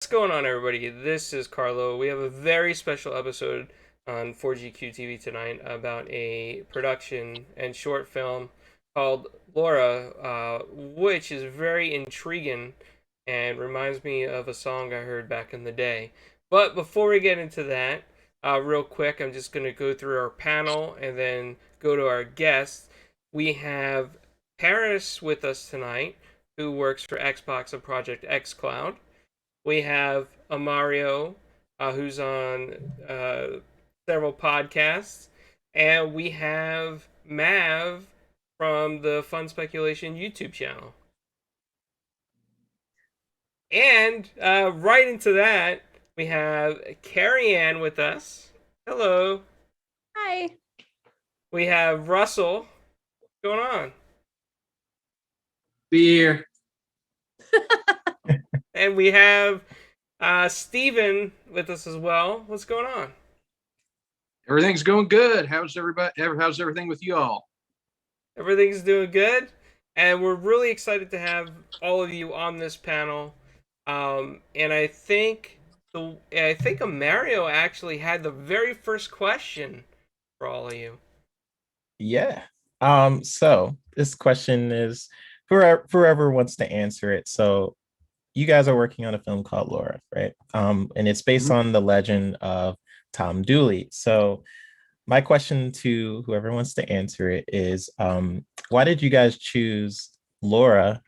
What's going on, everybody? This is Carlo. We have a very special episode on 4GQ TV tonight about a production and short film called Laura, which is very intriguing and reminds me of a song I heard back in the day. But before we get into that, real quick, I'm just going to go through our panel and then go to our guests. We have Paris with us tonight, who works for Xbox and Project xCloud. We have Amario, who's on several podcasts, and we have Mav from the Fun Speculation YouTube channel. And right into that, we have Carrie Ann with us. Hello. Hi. We have Russell. What's going on? Beer. And we have Steven with us as well. What's going on? Everything's going good. How's everybody? How's everything with you all? Everything's doing good, and we're really excited to have all of you on this panel. And I think Mario actually had the very first question for all of you. Yeah. So this question is whoever wants to answer it. So you guys are working on a film called Laura, right? And it's based on the legend of Tom Dooley. So my question to whoever wants to answer it is, why did you guys choose Laura,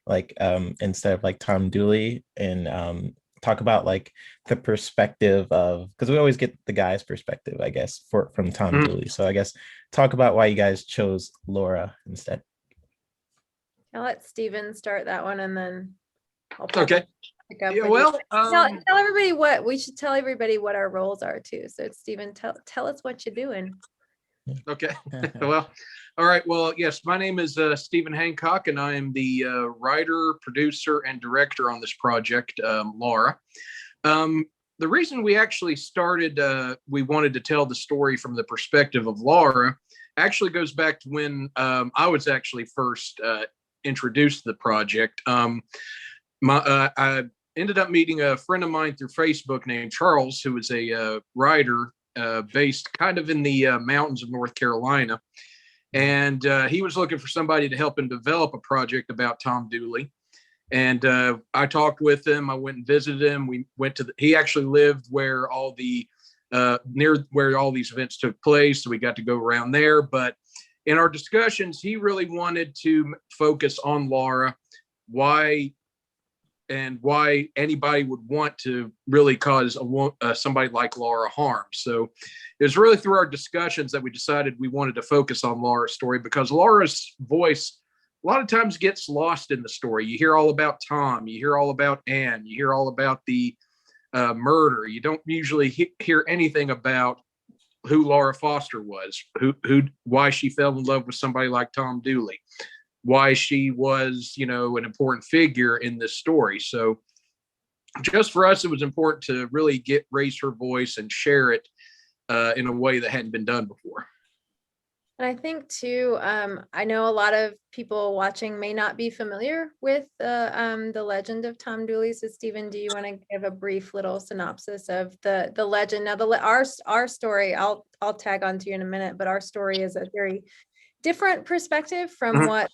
instead of like Tom Dooley, and talk about like the perspective of, because we always get the guy's perspective, I guess, from Tom Dooley. So I guess talk about why you guys chose Laura instead. I'll let Steven start that one and then I'll Okay. pick up. Yeah, well, tell everybody what we should tell everybody what our roles are too. So Steven, tell us what you're doing. Okay. Well, all right. Well, yes, my name is Stephen Hancock, and I am the writer, producer, and director on this project, Laura. The reason we actually started, we wanted to tell the story from the perspective of Laura, actually goes back to when I was actually first introduced to the project. I ended up meeting a friend of mine through Facebook named Charles, who was a writer based kind of in the mountains of North Carolina. And he was looking for somebody to help him develop a project about Tom Dooley. And I talked with him. I went and visited him. We went to he actually lived where all the near where all these events took place. So we got to go around there. But in our discussions, he really wanted to focus on Laura, why anybody would want to really cause somebody like Laura harm. So it was really through our discussions that we decided we wanted to focus on Laura's story, because Laura's voice a lot of times gets lost in the story. You hear all about Tom, you hear all about Anne, you hear all about the murder. You don't usually hear anything about who Laura Foster was, why she fell in love with somebody like Tom Dooley, why she was, an important figure in this story. So just for us, it was important to really raise her voice and share it in a way that hadn't been done before. And I think too, I know a lot of people watching may not be familiar with the legend of Tom Dooley. So Stephen, do you want to give a brief little synopsis of the legend? Now, our story, I'll tag on to you in a minute, but our story is a very different perspective from what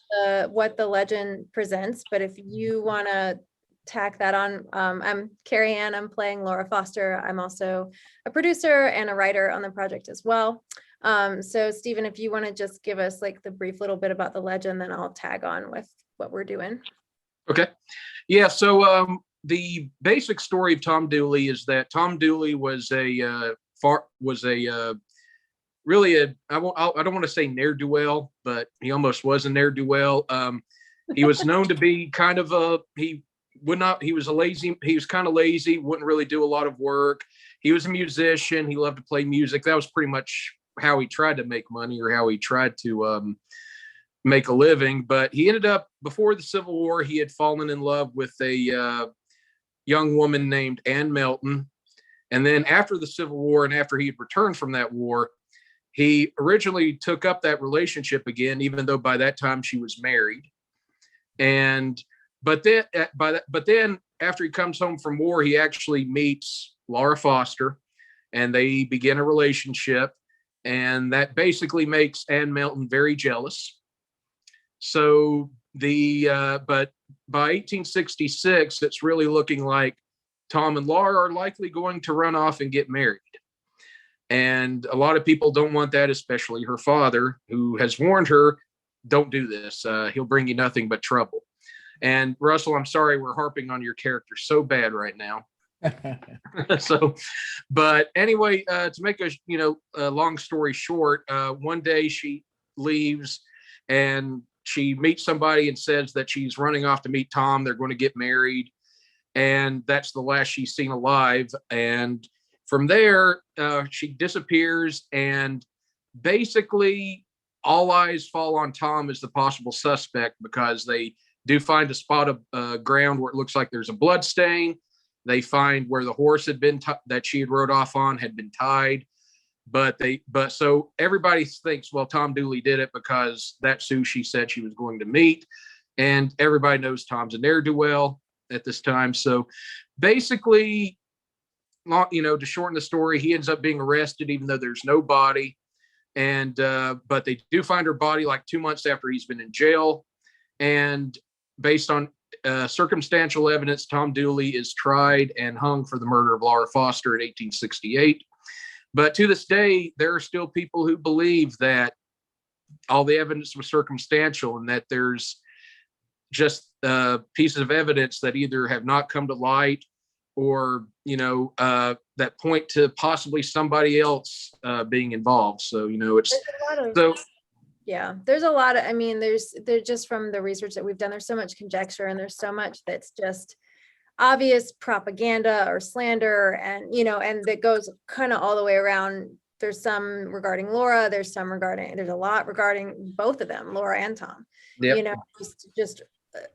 the legend presents. But if you want to tack that on, I'm Carrie Ann. I'm playing Laura Foster. I'm also a producer and a writer on the project as well. So Stephen, if you want to just give us like the brief little bit about the legend, then I'll tag on with what we're doing. Okay. Yeah. So the basic story of Tom Dooley is that Tom Dooley was really I don't want to say ne'er-do-well, but he almost was a ne'er-do-well. He was known to be kind of he was kind of lazy, wouldn't really do a lot of work. He was a musician. He loved to play music. That was pretty much how he tried to make money, or how he tried to make a living. But he ended up, before the Civil War, he had fallen in love with a young woman named Ann Melton. And then after the Civil War, and after he had returned from that war, he originally took up that relationship again, even though by that time she was married. But then after he comes home from war, he actually meets Laura Foster, and they begin a relationship, and that basically makes Ann Melton very jealous. So but by 1866, it's really looking like Tom and Laura are likely going to run off and get married. And a lot of people don't want that, especially her father, who has warned her, don't do this. He'll bring you nothing but trouble. And Russell, I'm sorry, we're harping on your character so bad right now. So, but anyway, to make a long story short, one day she leaves and she meets somebody and says that she's running off to meet Tom. They're going to get married. And that's the last she's seen alive. And from there, she disappears, and basically all eyes fall on Tom as the possible suspect, because they do find a spot of ground where it looks like there's a blood stain. They find where the horse had been that she had rode off on had been tied. But so everybody thinks, well, Tom Dooley did it because that's who she said she was going to meet. And everybody knows Tom's a ne'er-do-well at this time. So basically, to shorten the story, he ends up being arrested, even though there's no body. And but they do find her body like 2 months after he's been in jail. And based on circumstantial evidence, Tom Dooley is tried and hung for the murder of Laura Foster in 1868. But to this day, there are still people who believe that all the evidence was circumstantial, and that there's just pieces of evidence that either have not come to light, or that point to possibly somebody else being involved. So it's there's a lot of, I mean, there's just from the research that we've done, there's so much conjecture, and there's so much that's just obvious propaganda or slander, and and that goes kind of all the way around. There's some regarding Laura, there's a lot regarding both of them, Laura and Tom. Yep. Just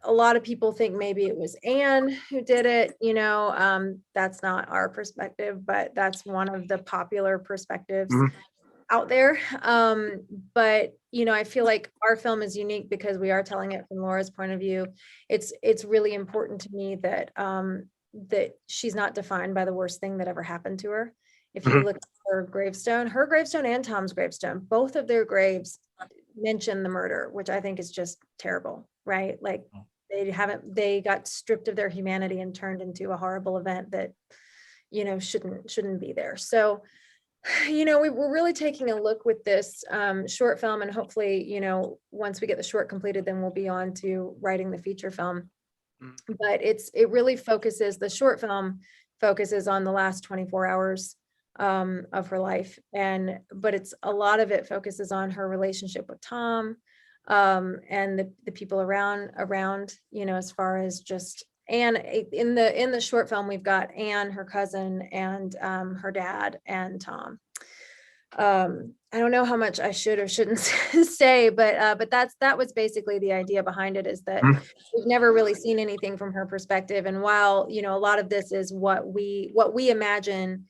a lot of people think maybe it was Anne who did it. That's not our perspective, but that's one of the popular perspectives out there. But I feel like our film is unique because we are telling it from Laura's point of view. It's really important to me that that she's not defined by the worst thing that ever happened to her. If you look at her gravestone and Tom's gravestone, both of their graves mention the murder, which I think is just terrible, right? Like they got stripped of their humanity and turned into a horrible event that shouldn't be there. So we're really taking a look with this short film, and hopefully once we get the short completed, then we'll be on to writing the feature film. But the short film focuses on the last 24 hours of her life, but a lot of it focuses on her relationship with Tom, and the people around as far as just Anne. In the short film, we've got Anne, her cousin, and her dad, and Tom. I don't know how much I should or shouldn't say, but that was basically the idea behind it, is that we've never really seen anything from her perspective. And while a lot of this is what we imagine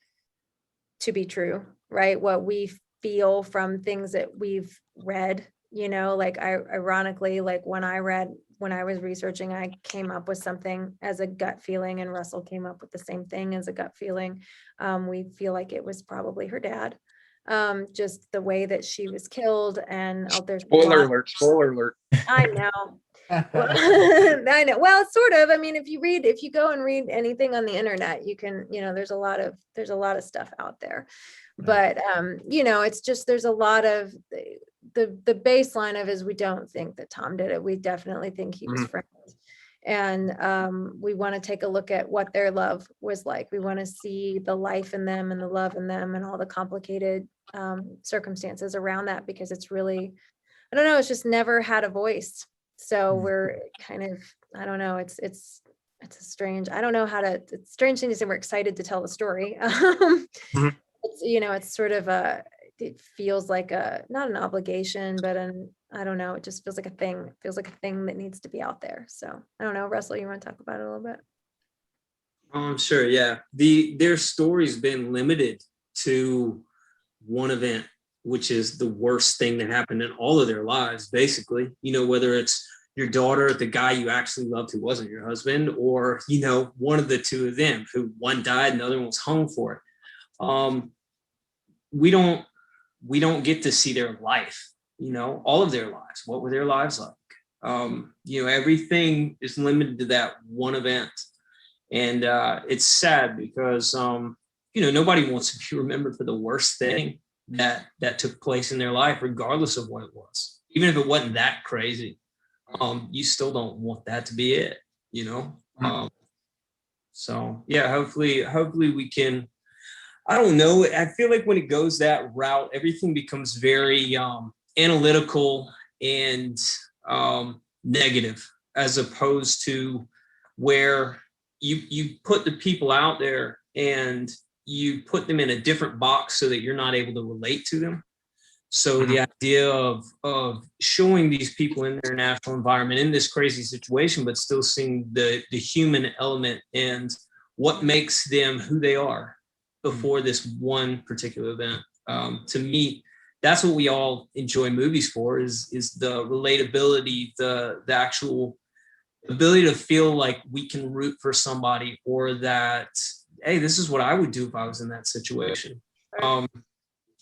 to be true, right? What we feel from things that we've read, like ironically, like when I was researching, I came up with something as a gut feeling, and Russell came up with the same thing as a gut feeling. We feel like it was probably her dad, just the way that she was killed. And there's spoiler alert. I know. Well, I know. Well, sort of. I mean, if you go and read anything on the internet, you can, there's a lot of stuff out there. But it's just, there's a lot of the baseline of is we don't think that Tom did it. We definitely think he was framed. And we want to take a look at what their love was like. We want to see the life in them and the love in them and all the complicated circumstances around that, because it's really, I don't know, it's just never had a voice. So we're kind of, I don't know, it's a strange, I don't know how to, it's a strange thing to say. We're excited to tell the story. It's sort of it feels like not an obligation, but I don't know, it just feels like a thing. It feels like a thing that needs to be out there. So I don't know, Russell, you want to talk about it a little bit? Sure, yeah. Their story's been limited to one event, which is the worst thing that happened in all of their lives, basically. Whether it's your daughter, the guy you actually loved who wasn't your husband, or, you know, one of the two of them who one died and the other one was hung for it. We don't get to see their life, you know, all of their lives. What were their lives like? You know, everything is limited to that one event. And it's sad because, you know, nobody wants to be remembered for the worst thing that took place in their life, regardless of what it was. Even if it wasn't that crazy, you still don't want that to be it, you know? So yeah, hopefully we can, I don't know. I feel like when it goes that route, everything becomes very analytical and negative, as opposed to where you put the people out there and you put them in a different box so that you're not able to relate to them. So the idea of showing these people in their natural environment in this crazy situation, but still seeing the human element and what makes them who they are before this one particular event. To me, that's what we all enjoy movies for, is the relatability, the actual ability to feel like we can root for somebody, or that, hey, this is what I would do if I was in that situation.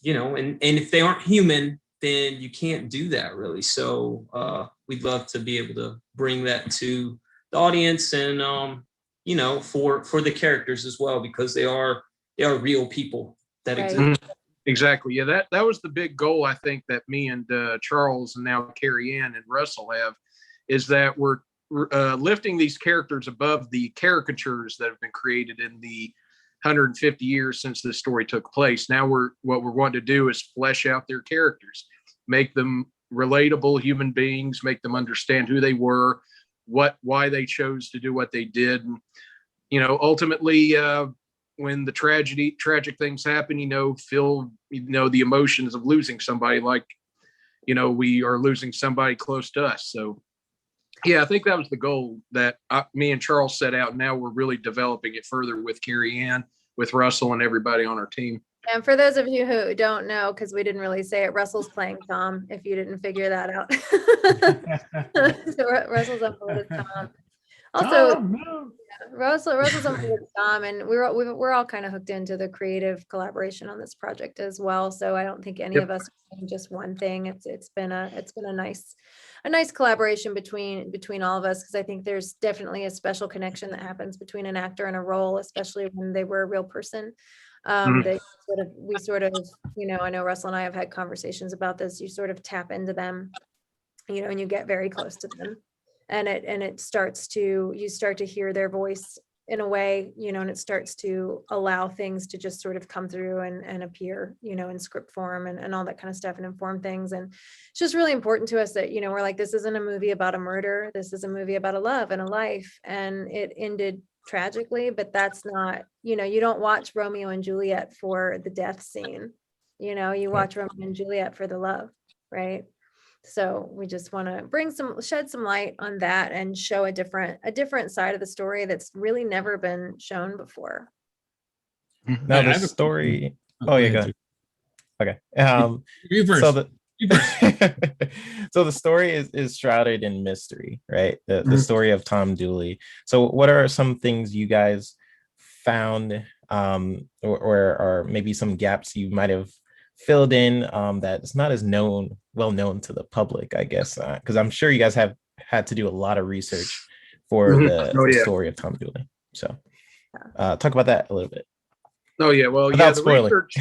You know, and if they aren't human, then you can't do that really. So we'd love to be able to bring that to the audience, and you know, for the characters as well, because they are real people that exist. Exactly. Yeah, that was the big goal, I think, that me and Charles and now Carrie Ann and Russell have, is that we're lifting these characters above the caricatures that have been created in the 150 years since this story took place. Now what we're wanting to do is flesh out their characters, make them relatable human beings, make them understand who they were, why they chose to do what they did. And, you know, ultimately, when the tragic things happen, you know, feel, you know, the emotions of losing somebody, like, you know, we are losing somebody close to us. So yeah, I think that was the goal that me and Charles set out. Now we're really developing it further with Carrie Ann, with Russell, and everybody on our team. And for those of you who don't know, because we didn't really say it, Russell's playing Tom, if you didn't figure that out. So Russell's up with Tom. Also, Tom, no. Russell's up with Tom, and we're all kind of hooked into the creative collaboration on this project as well. So I don't think any of us are doing just one thing. It's been a nice collaboration between all of us, because I think there's definitely a special connection that happens between an actor and a role, especially when they were a real person. We sort of, you know, I know Russell and I have had conversations about this. You sort of tap into them, you know, and you get very close to them, and you start to hear their voice in a way, you know, and it starts to allow things to just sort of come through and appear, you know, in script form and all that kind of stuff, and inform things. And it's just really important to us that, you know, we're like, this isn't a movie about a murder. This is a movie about a love and a life, and it ended tragically, but that's not, you know, you don't watch Romeo and Juliet for the death scene, you know, you watch Romeo and Juliet for the love, right? So we just want to shed some light on that and show a different side of the story that's really never been shown before. Now the story. Oh yeah, go ahead. Okay. You first. So the story is shrouded in mystery, right? The story of Tom Dooley. So what are some things you guys found, or maybe some gaps you might have filled in, that's not as well known to the public, I guess, because I'm sure you guys have had to do a lot of research for the story of Tom Dooley. So talk about that a little bit. Oh yeah, well, without the spoiling. research.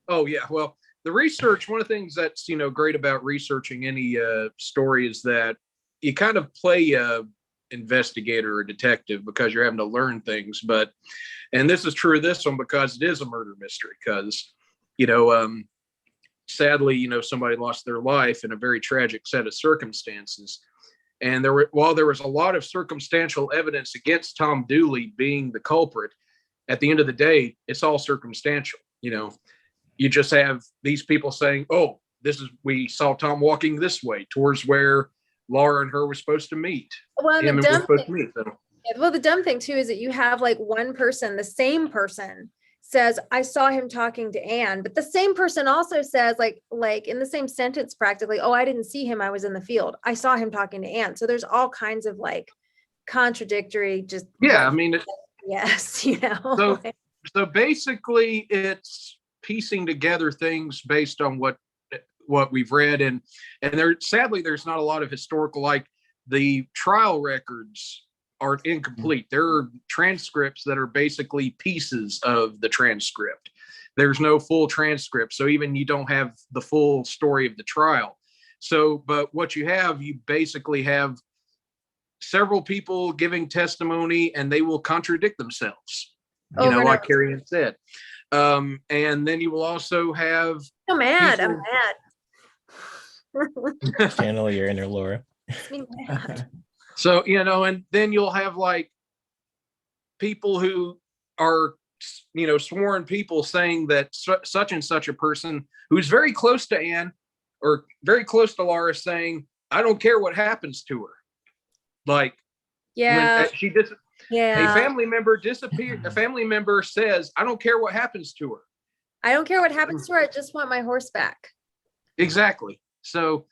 Oh yeah, well, the research. One of the things that's, you know, great about researching any story is that you kind of play a investigator or detective, because you're having to learn things. And this is true of this one, because it is a murder mystery. Because, you know, sadly, you know, somebody lost their life in a very tragic set of circumstances. And while there was a lot of circumstantial evidence against Tom Dooley being the culprit, at the end of the day, it's all circumstantial. You know, you just have these people saying, "Oh, we saw Tom walking this way towards where Laura and her were supposed to meet." Well, the dumb thing too is that you have like one person, the same person, says, I saw him talking to Anne, but the same person also says like in the same sentence practically, oh, I didn't see him, I was in the field, I saw him talking to Anne. So there's all kinds of like contradictory, just Yeah, I mean, yes, you know. so so basically it's piecing together things based on what we've read, and there sadly there's not a lot of historical, like the trial records are incomplete. There are transcripts that are basically pieces of the transcript. There's no full transcript, so even you don't have the full story of the trial. So but what you basically have several people giving testimony, and they will contradict themselves, you know, like Carrie had said. And then you will also have I'm mad. people- I'm mad. Channel your inner Laura. Makes me mad. So, you know, and then you'll have like people who are, you know, sworn people saying that such and such a person who's very close to Anne or very close to Laura saying, I don't care what happens to her. Like, Yeah. when Yeah. a family member disappeared, a family member says, I don't care what happens to her. I don't care what happens to her. I just want my horse back. Exactly. So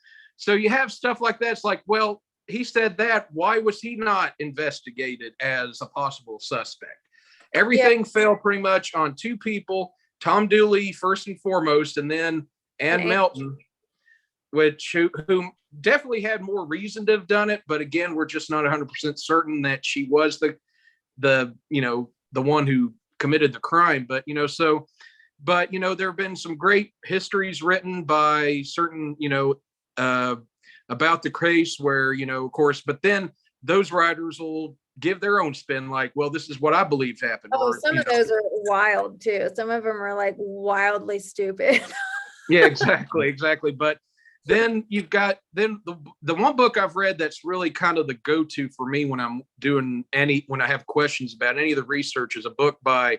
you have stuff like that. It's like, well, he said that. Why was he not investigated as a possible suspect? Everything fell pretty much on two people, Tom Dooley first and foremost, and then Ann Melton, who definitely had more reason to have done it. But again, we're just not 100% certain that she was the one who committed the crime. But, you know, there have been some great histories written by certain, about the case where, you know, of course, but then those writers will give their own spin, like, well, this is what I believe happened. Oh, some of those are wild too. Some of them are like wildly stupid. Yeah, exactly. But then you've got the one book I've read that's really kind of the go-to for me when I'm doing when I have questions about any of the research, is a book by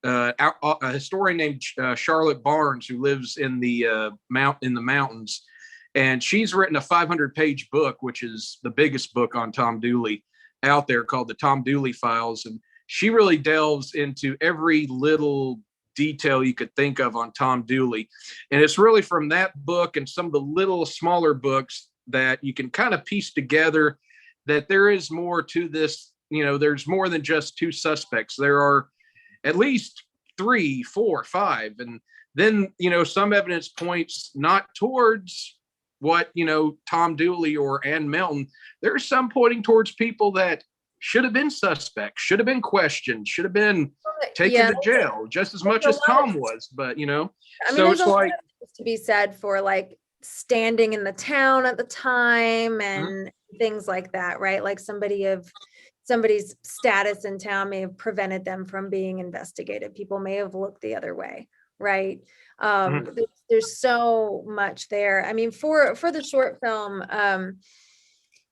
a historian named Charlotte Barnes, who lives in the mountains, and she's written a 500-page book, which is the biggest book on Tom Dooley out there, called the Tom Dooley Files, and she really delves into every little detail you could think of on Tom Dooley. And it's really from that book and some of the little smaller books that you can kind of piece together that there is more to this. You know, there's more than just two suspects. There are at least 3, 4, 5. And then, you know, some evidence points not towards what, you know, Tom Dooley or Ann Melton. There's some pointing towards people that should have been suspects, should have been questioned, should have been taken to jail just as much as Tom was. But, you know, I mean, so there's it's like to be said for like standing in the town at the time and things like that, right? Like somebody's status in town may have prevented them from being investigated. People may have looked the other way, right? There's so much there. I mean, for the short film,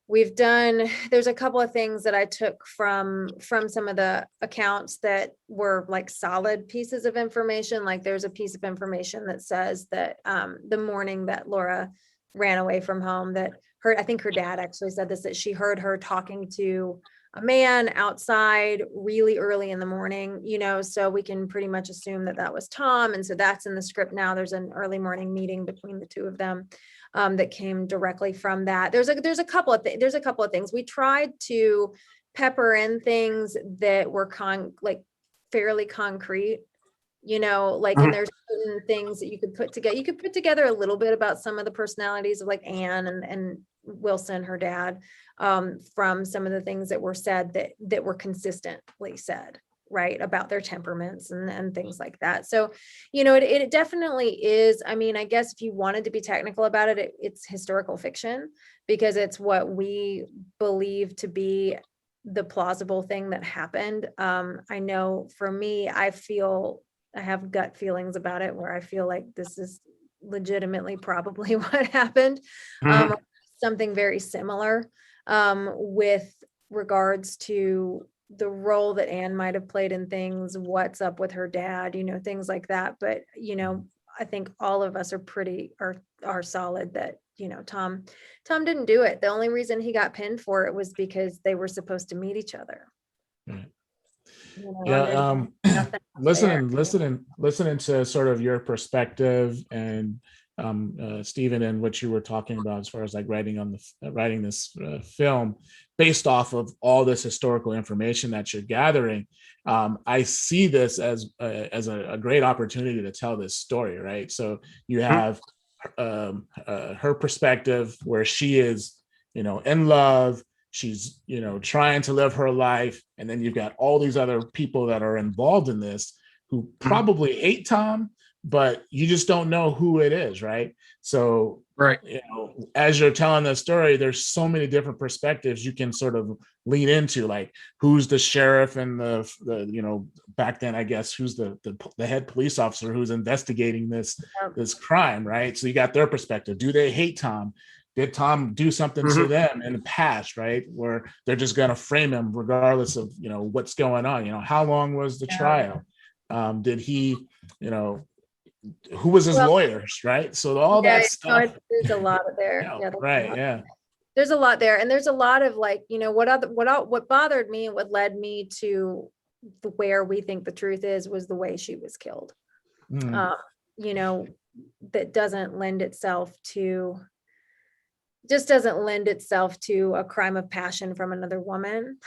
there's a couple of things that I took from some of the accounts that were like solid pieces of information. Like there's a piece of information that says that the morning that Laura ran away from home, I think her dad actually said this, that she heard her talking to a man outside really early in the morning, you know, so we can pretty much assume that was Tom. And so that's in the script now. There's an early morning meeting between the two of them that came directly from that. There's a couple of things. We tried to pepper in things that were fairly concrete, you know, like, and there's certain things that you could put together. You could put together a little bit about some of the personalities of like Anne and Wilson, her dad, from some of the things that were said that were consistently said, right, about their temperaments and things like that. So, you know, it definitely is. I mean, I guess if you wanted to be technical about it, it's historical fiction, because it's what we believe to be the plausible thing that happened. I know for me, I have gut feelings about it where I feel like this is legitimately probably what happened. Something very similar with regards to the role that Anne might have played in things, what's up with her dad, you know, things like that. But, you know, I think all of us are solid that, you know, Tom didn't do it. The only reason he got pinned for it was because they were supposed to meet each other. You know, Yeah, and there's nothing else there. listening to sort of your perspective and Stephen, and what you were talking about as far as like writing this film based off of all this historical information that you're gathering. I see this as a great opportunity to tell this story, right? So you have her perspective where she is, in love. She's, trying to live her life. And then you've got all these other people that are involved in this who probably hate Tom, but you just don't know who it is, right? So, Right. As you're telling the story, there's so many different perspectives you can sort of lean into, like who's the sheriff and the back then, I guess, who's the head police officer who's investigating this crime, right? So you got their perspective. Do they hate Tom? Did Tom do something to them in the past, right? Where they're just going to frame him regardless of, what's going on. How long was the trial? Did he, who was his lawyers, right? So all that stuff. There's a lot of there. Right. There's a lot there. And there's a lot of like, what bothered me and what led me to where we think the truth is was the way she was killed. That doesn't lend itself to a crime of passion from another woman.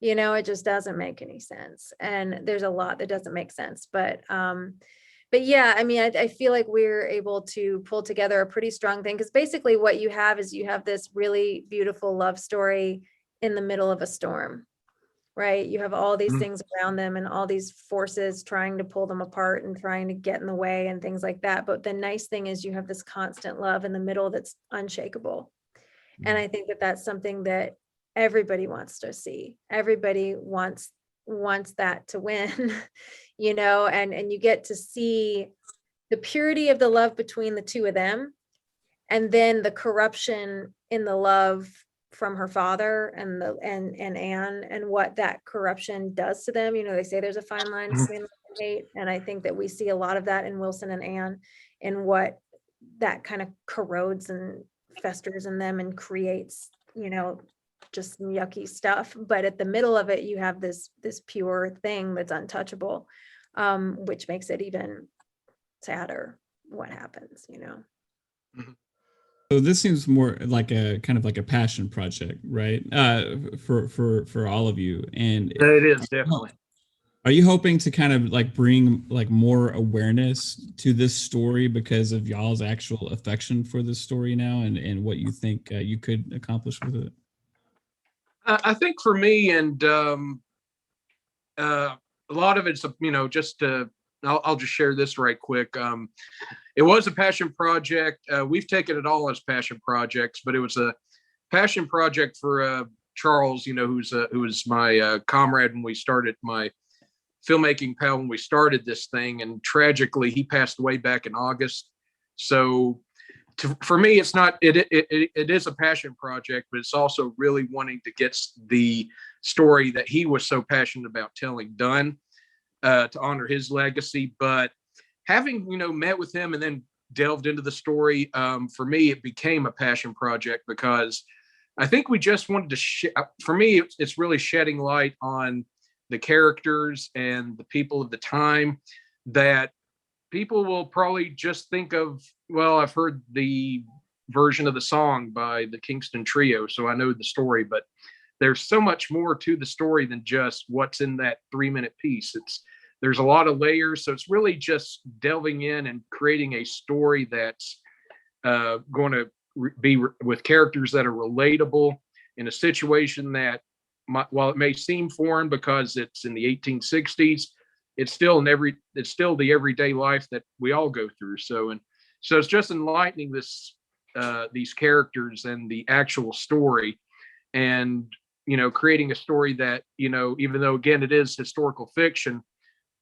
It just doesn't make any sense. And there's a lot that doesn't make sense. But yeah, I mean, I feel like we're able to pull together a pretty strong thing, because basically what you have is you have this really beautiful love story in the middle of a storm, right? You have all these things around them and all these forces trying to pull them apart and trying to get in the way and things like that. But the nice thing is you have this constant love in the middle that's unshakable. And I think that that's something that everybody wants to see. Everybody wants that to win, and you get to see the purity of the love between the two of them, and then the corruption in the love from her father and Anne, and what that corruption does to them. They say there's a fine line between love and hate, and I think that we see a lot of that in Wilson and Anne, and what that kind of corrodes and festers in them and creates, just yucky stuff. But at the middle of it, you have this pure thing that's untouchable, which makes it even sadder what happens. So this seems more like a kind of like a passion project, right? For all of you. And it is definitely. Are you hoping to kind of like bring like more awareness to this story because of y'all's actual affection for this story now, and what you think you could accomplish with it? I think for me, and a lot of it's, just I'll just share this right quick. It was a passion project. We've taken it all as passion projects, but it was a passion project for Charles, who was my comrade when we started, my filmmaking pal when we started this thing, and tragically he passed away back in August. So for me, it's not, it is a passion project, but it's also really wanting to get the story that he was so passionate about telling done, to honor his legacy. But having, met with him and then delved into the story, for me, it became a passion project, because I think we just wanted to, for me, it's really shedding light on the characters and the people of the time that people will probably just think of, well, I've heard the version of the song by the Kingston Trio, so I know the story, but there's so much more to the story than just what's in that 3-minute piece. There's a lot of layers. So it's really just delving in and creating a story that's going to be with characters that are relatable in a situation that, while it may seem foreign because it's in the 1860s, it's still the everyday life that we all go through. So it's just enlightening these characters and the actual story, and creating a story that, even though again it is historical fiction,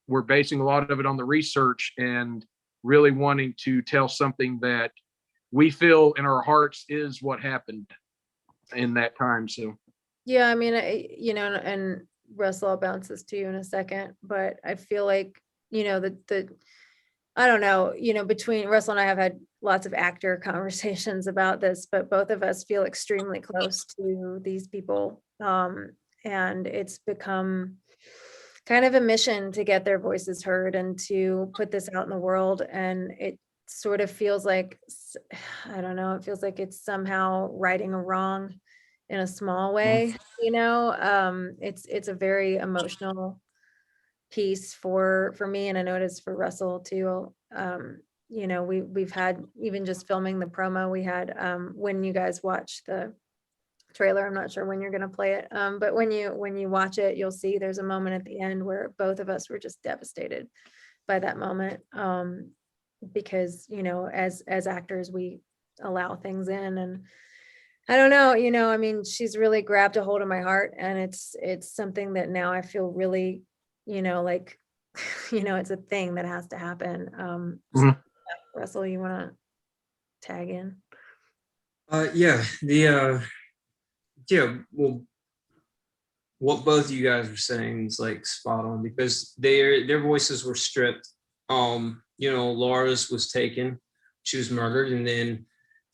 we're basing a lot of it on the research and really wanting to tell something that we feel in our hearts is what happened in that time. So yeah, I mean, and Russell, I'll bounce this to you in a second, but I feel like, I don't know, between Russell and I have had lots of actor conversations about this, but both of us feel extremely close to these people. And it's become kind of a mission to get their voices heard and to put this out in the world. And it sort of feels like, I don't know, it feels like it's somehow righting a wrong in a small way, you know. It's a very emotional piece for me, and I know it is for Russell too. You know, we've had, even just filming the promo, we had when you guys watch the trailer, I'm not sure when you're going to play it, but when you watch it, you'll see there's a moment at the end where both of us were just devastated by that moment, because, you know, as actors, we allow things in, and I don't know, you know, I mean, she's really grabbed a hold of my heart, and it's something that now I feel really, you know, like, you know, it's a thing that has to happen. Russell, you want to tag in? Yeah, well, what both of you guys were saying is like spot on, because their voices were stripped. You know, Laura's was taken, she was murdered, and then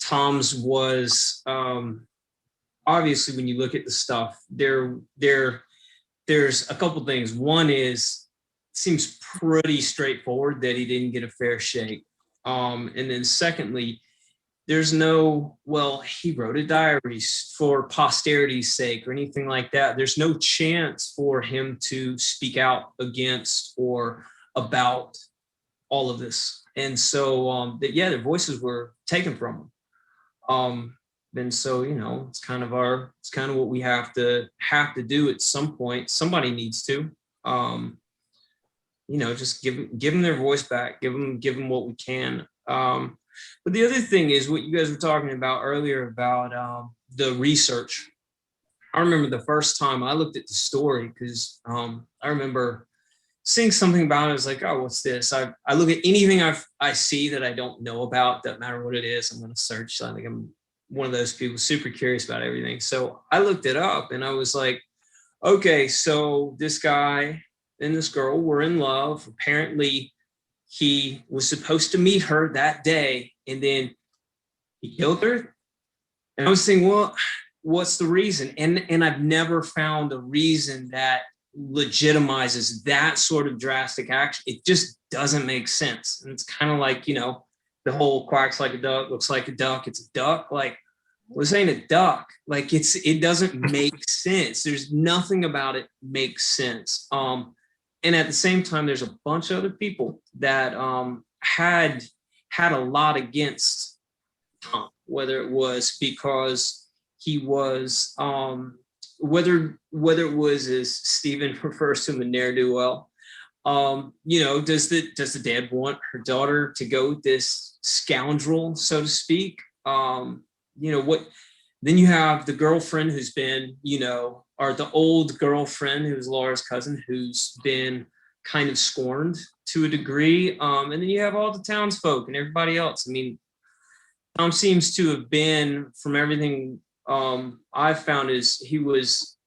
Tom's was, obviously when you look at the stuff, there's a couple things. One is, seems pretty straightforward that he didn't get a fair shake. And then secondly, there's no, well, he wrote a diary for posterity's sake or anything like that. There's no chance for him to speak out against or about all of this. And so, yeah, their voices were taken from them. And so, you know, it's kind of what we have to do at some point. Somebody needs to, you know, just give them their voice back, give them what we can. But the other thing is what you guys were talking about earlier about the research. I remember the first time I looked at the story, because I remember seeing something about it. I was like, oh, what's this? I look at anything I see that I don't know about, doesn't matter what it is, I'm going to search. I think I'm one of those people super curious about everything. So I looked it up and I was like, okay, so this guy and this girl were in love. Apparently, he was supposed to meet her that day, and then he killed her. And I was saying, well, what's the reason? And I've never found a reason that legitimizes that sort of drastic action. It just doesn't make sense. And it's kind of like, you know, the whole quacks like a duck, looks like a duck, it's a duck. Like, this ain't a duck. Like, it doesn't make sense. There's nothing about it makes sense. And at the same time, there's a bunch of other people that had a lot against Tom, whether it was because he was, whether it was, as Stephen refers to him, a ne'er-do-well. You know, does the dad want her daughter to go with this scoundrel, so to speak? You know what? Then you have the girlfriend who's been, you know, or the old girlfriend who's Laura's cousin, who's been kind of scorned to a degree. And then you have all the townsfolk and everybody else. I mean, Tom seems to have been, from everything I've found, is he was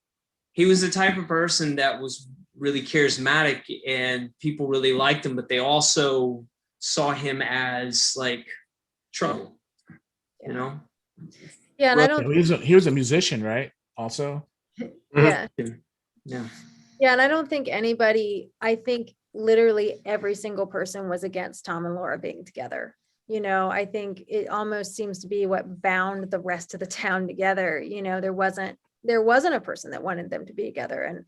the type of person that was really charismatic and people really liked him, but they also saw him as like trouble, you know? Yeah, and I don't. He was a musician, right? Also. Yeah. Yeah. Yeah, and I don't think anybody. I think literally every single person was against Tom and Laura being together. You know, I think it almost seems to be what bound the rest of the town together. You know, there wasn't a person that wanted them to be together. And,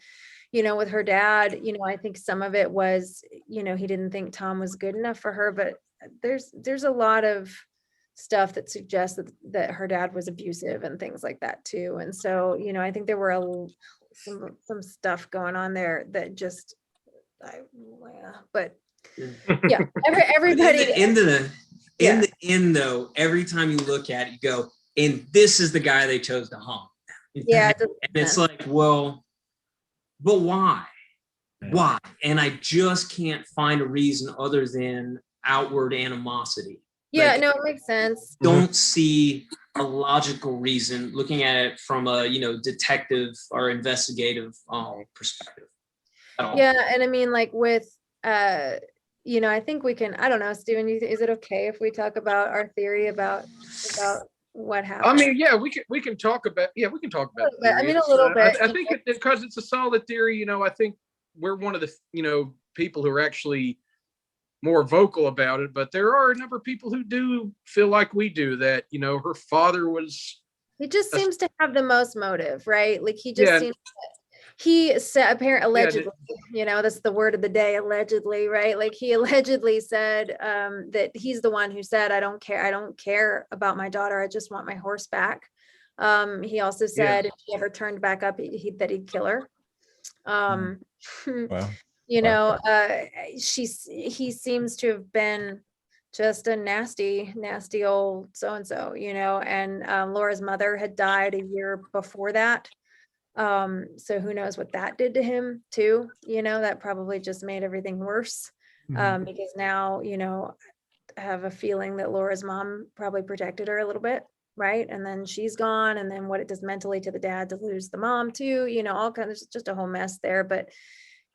you know, with her dad, you know, I think some of it was, you know, he didn't think Tom was good enough for her, but there's a lot of stuff that suggests that her dad was abusive and things like that too. And so, you know, I think there were some stuff going on there that just, but yeah, everybody. In the end, though, every time you look at it, you go, and this is the guy they chose to haunt. Yeah, and it's like, well, but why? Why? And I just can't find a reason other than outward animosity. Yeah, like, no, it makes sense. Don't see a logical reason looking at it from a, you know, detective or investigative perspective at all. Yeah, and I mean, like with you know, I think we can, I don't know, Stephen, is it okay if we talk about our theory about what happened? I mean, yeah, we can talk about, we can talk about I mean, a little bit. I think because it's a solid theory, you know, I think we're one of the, people who are actually more vocal about it, but there are a number of people who do feel like we do, that, her father was. He just seems to have the most motive, right? Like he just Yeah. seems, he said, apparently, Yeah, allegedly, that's the word of the day, allegedly, right? Like he allegedly said that he's the one who said, I don't care about my daughter. I just want my horse back. He also said if she ever turned back up, that he'd kill her. Wow. He seems to have been just a nasty old so-and-so, and Laura's mother had died a year before that. So who knows what that did to him too, that probably just made everything worse. Because now, I have a feeling that Laura's mom probably protected her a little bit, right? And then she's gone, and then what it does mentally to the dad to lose the mom too, all kinds of, just a whole mess there. But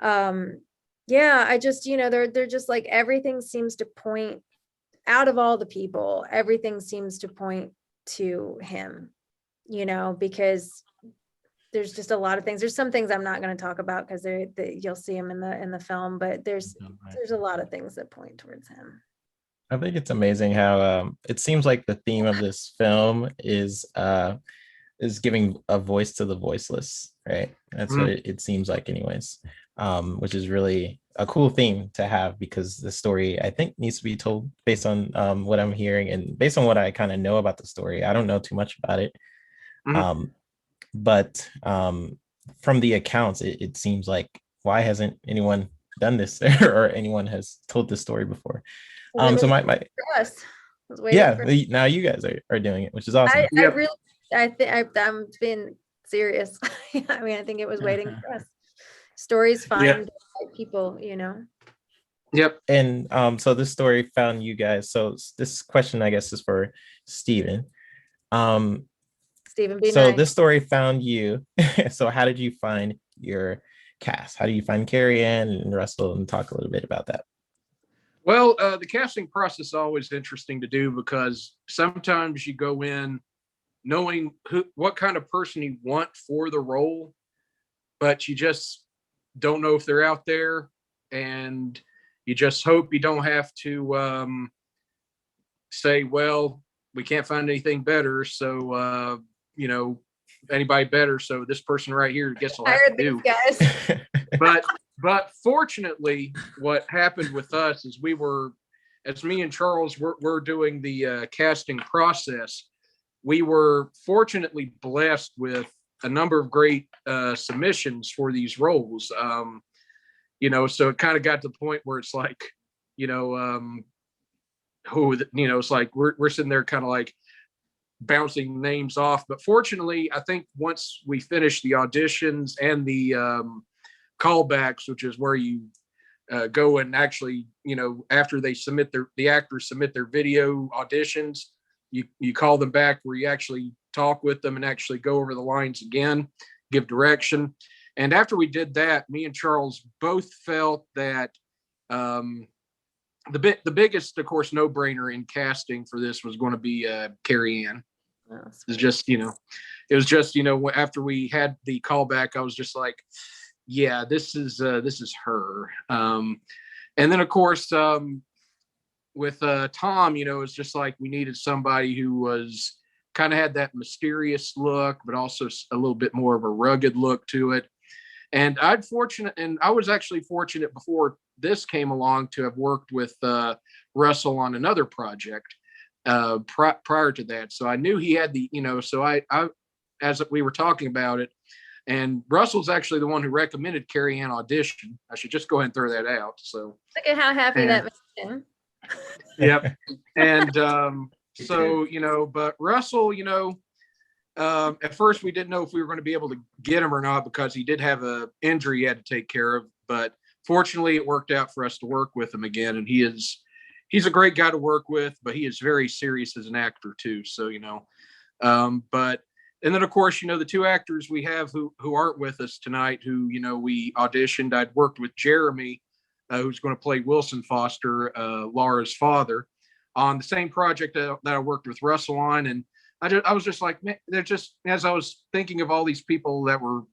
yeah, I just, they're just like, everything seems to point, out of all the people, everything seems to point to him, because there's just a lot of things. There's some things I'm not going to talk about because you'll see him in the film, but there's a lot of things that point towards him. I think it's amazing how it seems like the theme of this film is giving a voice to the voiceless, right? That's what it seems like anyways, which is really a cool theme to have, because the story, I think, needs to be told based on what I'm hearing and based on what I kind of know about the story. I don't know too much about it. But from the accounts, it seems like, why hasn't anyone done this or anyone has told this story before? So my for us. Now you guys are doing it, which is awesome. I think I'm being serious. I mean, I think it was waiting for us. Stories find people, Yep. And so this story found you guys. So this question, I guess, is for Stephen. Stephen, be so nice. This story found you. So how did you find your cast? How do you find Carrie Ann and Russell, and talk a little bit about that? Well, the casting process is always interesting to do, because sometimes you go in knowing what kind of person you want for the role, but you just don't know if they're out there, and you just hope you don't have to say, well, we can't find anything better, so anybody better, so this person right here gets a lot to do. Guys. But fortunately, what happened with us is as me and Charles were doing the casting process, we were fortunately blessed with a number of great submissions for these roles. So it kind of got to the point where it's like, it's like we're sitting there kind of like bouncing names off. But fortunately, I think once we finished the auditions and the callbacks, which is where you go and actually, after they the actors submit their video auditions, you call them back, where you actually talk with them and actually go over the lines again, give direction. And after we did that, me and Charles both felt that the biggest, of course, no-brainer in casting for this was going to be Carrie Ann. It's just, it was just, after we had the callback, I was just like, yeah, this is her. And then, of course, with Tom, it's just like we needed somebody who was kind of had that mysterious look, but also a little bit more of a rugged look to it. And I was actually fortunate before this came along to have worked with Russell on another project prior to that. So I knew he had so I, as we were talking about it, and Russell's actually the one who recommended Carrie Ann audition. I should just go ahead and throw that out. So look at how happy that makes him. Yep. And but Russell, at first we didn't know if we were going to be able to get him or not, because he did have an injury he had to take care of. But fortunately, it worked out for us to work with him again. And he's a great guy to work with, but he is very serious as an actor too. So, and then of course, the two actors we have who aren't with us tonight, who, we auditioned. I'd worked with Jeremy, who's going to play Wilson Foster, Laura's father, on the same project that I worked with Russell on. And I was just like, man, they're just, as I was thinking of all these people that were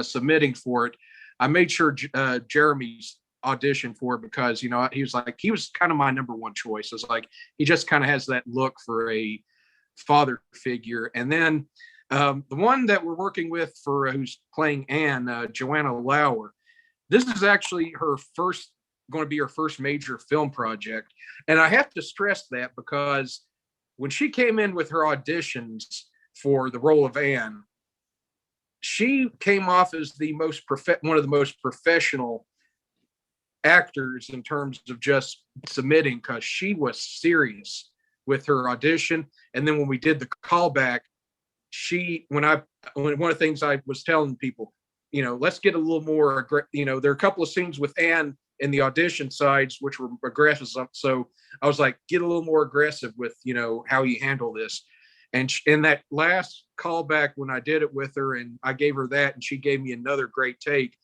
submitting for it, I made sure Jeremy's auditioned for it because, you know, he was kind of my number one choice. It's like, he just kind of has that look for a father figure. And then the one that we're working with for who's playing Anne, Joanna Lauer, this is actually going to be her first major film project. And I have to stress that because when she came in with her auditions for the role of Anne, she came off as one of the most professional actors in terms of just submitting, because she was serious with her audition. And then when we did the callback, one of the things I was telling people, you know, let's get a little more, you know, there are a couple of scenes with Anne in the audition sides which were aggressive, so I was like, get a little more aggressive with, you know, how you handle this. And in that last callback, when I did it with her and I gave her that and she gave me another great take,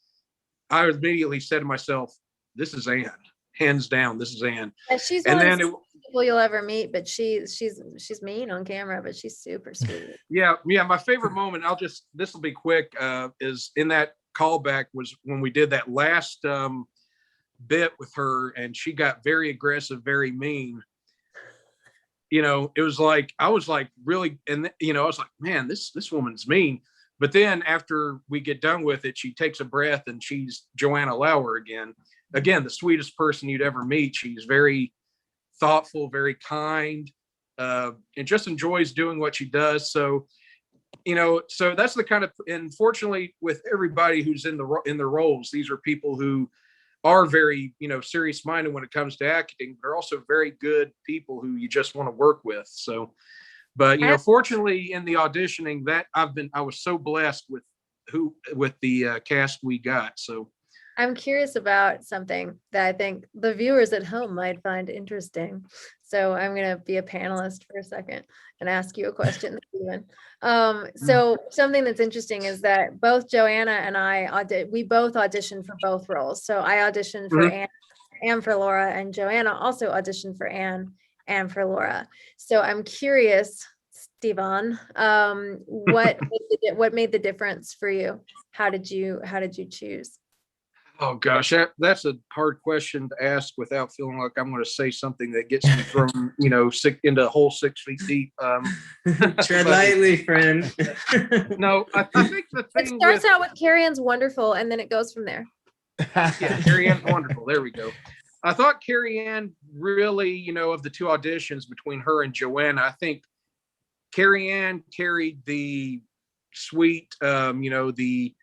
I immediately said to myself, this is Anne, hands down, this is Anne. Yeah, she's and one then of the people you'll ever meet, but she's mean on camera, but she's super sweet. Yeah. My favorite moment, this will be quick, is in that callback was when we did that last bit with her and she got very aggressive, very mean. You know, it was like, I was like, really, and you know, I was like, man, this woman's mean. But then after we get done with it, she takes a breath and she's Joanna Lauer again, the sweetest person you'd ever meet. She's very thoughtful, very kind, and just enjoys doing what she does. So, you know, so that's the kind of, and fortunately with everybody who's in their roles, these are people who are very, you know, serious minded when it comes to acting, but are also very good people who you just want to work with. So, but you know, fortunately in the auditioning that I was so blessed with the cast we got. So I'm curious about something that I think the viewers at home might find interesting. So I'm going to be a panelist for a second and ask you a question, Stephen. So something that's interesting is that both Joanna and we both auditioned for both roles. So I auditioned for Anne and for Laura, and Joanna also auditioned for Anne and for Laura. So I'm curious, Stephen, what made the difference for you? How did you choose? Oh gosh, that's a hard question to ask without feeling like I'm going to say something that gets me thrown, you know, into a hole 6 feet deep. Tread lightly, friend. No, I think the It thing starts out with Carrie Ann's wonderful, and then it goes from there. Yeah, Carrie Ann's wonderful. There we go. I thought Carrie Ann really, you know, of the two auditions between her and Joanna, I think Carrie Ann carried the sweet, you know, the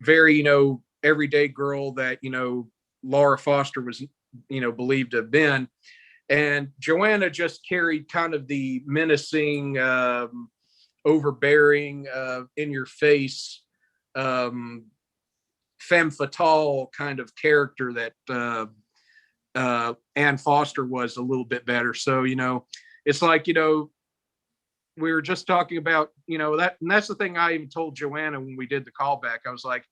very, you know, everyday girl that, you know, Laura Foster was, you know, believed to have been. And Joanna just carried kind of the menacing, overbearing, in your face, femme fatale kind of character that Ann Foster was a little bit better. So, you know, it's like, you know, we were just talking about, you know, and that's the thing I even told Joanna when we did the callback. I was like,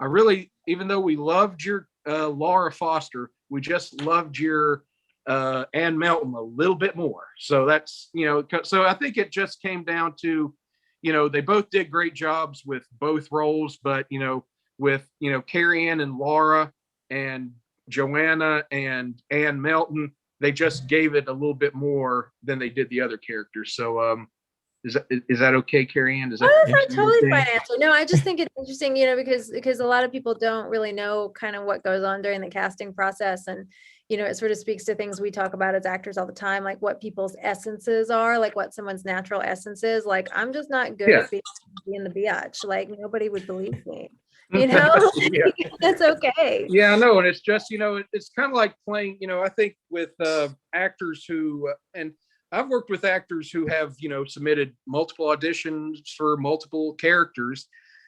I really, even though we loved your Laura Foster, we just loved your Ann Melton a little bit more. So that's, you know, so I think it just came down to, you know, they both did great jobs with both roles, but, you know, with, you know, Carrie Ann and Laura and Joanna and Ann Melton, they just gave it a little bit more than they did the other characters. So, is that okay, Carrie Ann? That's totally fine answer. No, I just think it's interesting, you know, because a lot of people don't really know kind of what goes on during the casting process. And, you know, it sort of speaks to things we talk about as actors all the time, like what people's essences are, like what someone's natural essence is. Like, I'm just not good at being the biatch. Like, nobody would believe me. You know, that's okay. Yeah, no, and it's just, you know, it's kind of like playing, you know, I think with actors who, and I've worked with actors who have, you know, submitted multiple auditions for multiple characters.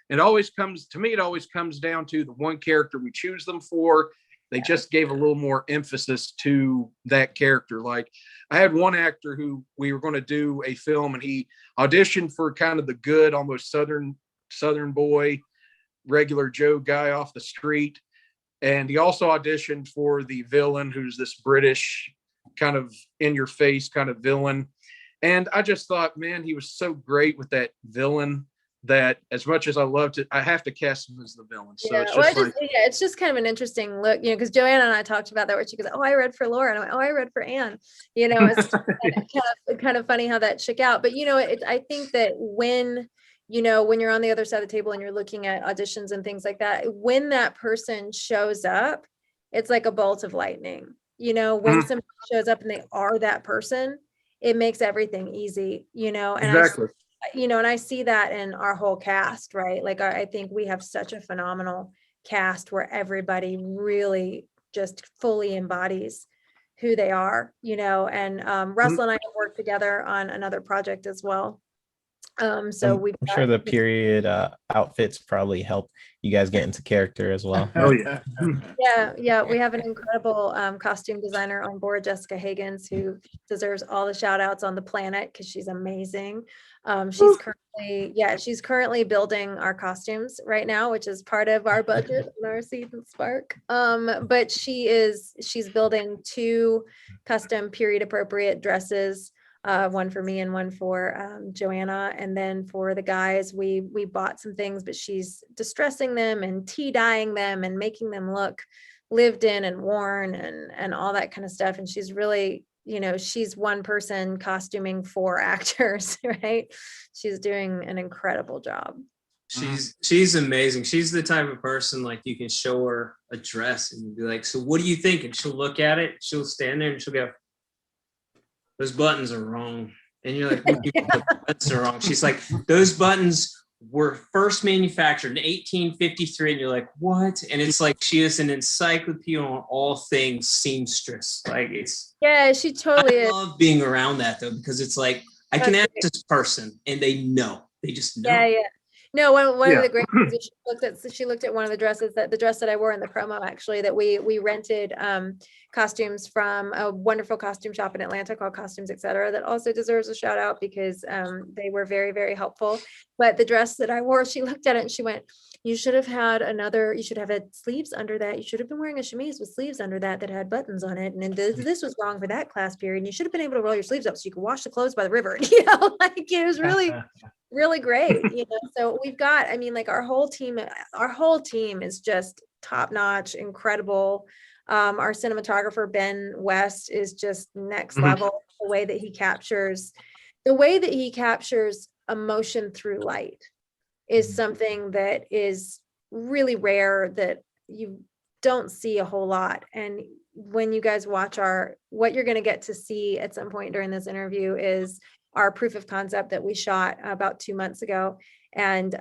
It always comes down to the one character we choose them for. They just gave a little more emphasis to that character. Like I had one actor who we were going to do a film and he auditioned for kind of the good, almost Southern boy, regular Joe guy off the street. And he also auditioned for the villain, who's this British kind of in your face kind of villain. And I just thought, man, he was so great with that villain that as much as I loved it, I have to cast him as the villain. So Yeah, it's well, just like, it's just kind of an interesting look, you know, because Joanna and I talked about that where she goes, "Oh, I read for Laura," and I went, "Oh, I read for Anne." You know, it's kind of funny how that shook out. But you know, I think that when you know when you're on the other side of the table and you're looking at auditions and things like that, when that person shows up, it's like a bolt of lightning. You know, when somebody shows up and they are that person, it makes everything easy. You know, and exactly. you know, and I see that in our whole cast, right? Like, I think we have such a phenomenal cast where everybody really just fully embodies who they are, you know, and Russell and I have worked together on another project as well. So we've I'm sure the period outfits probably help you guys get into character as well. Oh yeah. yeah, we have an incredible costume designer on board, Jessica Higgins, who deserves all the shout outs on the planet because she's amazing. She's currently building our costumes right now, which is part of our budget and our season spark. But she's building 2 custom period appropriate dresses, one for me and one for Joanna. And then for the guys, we bought some things, but she's distressing them and tea dyeing them and making them look lived in and worn and all that kind of stuff. And she's really, you know, she's one person costuming 4 actors, right? She's doing an incredible job. She's amazing. She's the type of person, like, you can show her a dress and you'd be like, "So what do you think?" And she'll look at it, she'll stand there and she'll go, "Those buttons are wrong." And you're like, "What do you mean the buttons are wrong?" She's like, "Those buttons were first manufactured in 1853. And you're like, "What?" And it's like, she is an encyclopedia on all things seamstress. Like, it's, Yeah, she totally I is. love being around that though, because it's like, I can ask this person and they know, they just know. Yeah. No, one Yeah. of the great things that she looked at one of the dresses, that the dress that I wore in the promo, actually, that we rented costumes from a wonderful costume shop in Atlanta called Costumes Etc. that also deserves a shout out because they were very, very helpful. But the dress that I wore, she looked at it and she went, "You should have had you should have had sleeves under that. You should have been wearing a chemise with sleeves under that had buttons on it. And this was wrong for that class period. And you should have been able to roll your sleeves up so you could wash the clothes by the river." You know, like, it was really great, you know. So we've got, I mean, like, our whole team is just top notch, incredible. Our cinematographer Ben West is just next level. The way that he captures emotion through light is something that is really rare, that you don't see a whole lot. And when you guys watch what you're going to get to see at some point during this interview is our proof of concept that we shot about 2 months ago. And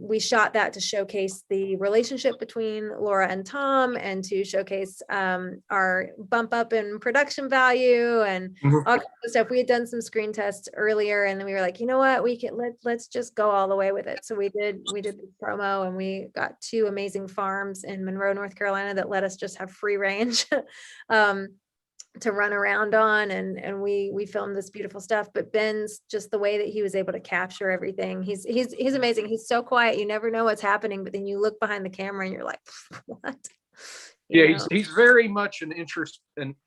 we shot that to showcase the relationship between Laura and Tom, and to showcase our bump up in production value and all kinds of stuff. We had done some screen tests earlier, and then we were like, you know what, let's just go all the way with it. So we did the promo, and we got 2 amazing farms in Monroe, North Carolina, that let us just have free range to run around on, and we filmed this beautiful stuff. But Ben's, just the way that he was able to capture everything, he's amazing. He's so quiet, you never know what's happening, but then you look behind the camera and you're like, what? He's very much an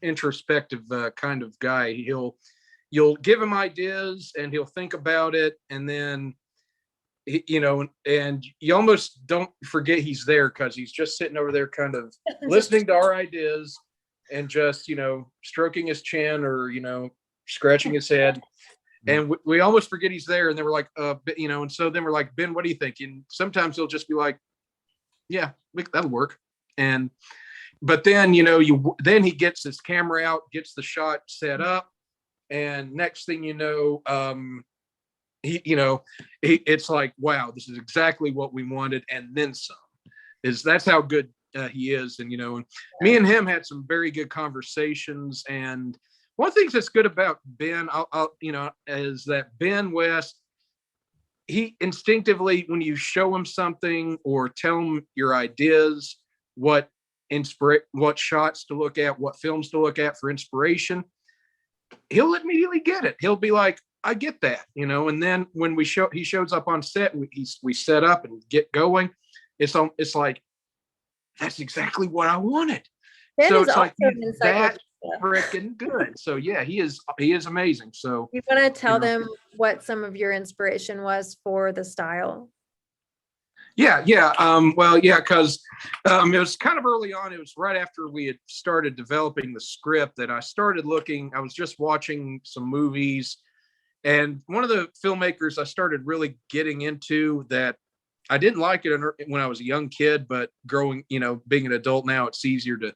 introspective kind of guy. You'll give him ideas and he'll think about it, and then and you almost don't forget he's there, because he's just sitting over there kind of listening to our ideas and just, stroking his chin or, scratching his head. And we almost forget he's there. And then we're like, and so then we're like, "Ben, what do you think?" And sometimes he'll just be like, "Yeah, that'll work." But then, then he gets his camera out, gets the shot set up. And next thing you know, it's like, wow, this is exactly what we wanted. And then some. That's how good he is. And me and him had some very good conversations. And one of the things that's good about Ben, is that Ben West, he instinctively, when you show him something or tell him your ideas, what shots to look at, what films to look at for inspiration, he'll immediately get it. He'll be like, "I get that," And then when he shows up on set and we set up and get going, it's like, that's exactly what I wanted. Ben So is it's like, also he's that freaking good. So yeah, he is amazing. So you want to tell them what some of your inspiration was for the style Yeah. Well, yeah, because it was kind of early on. It was right after we had started developing the script that I started looking. I was just watching some movies, and one of the filmmakers I started really getting into that I didn't like it when I was a young kid, but growing, being an adult now, it's easier to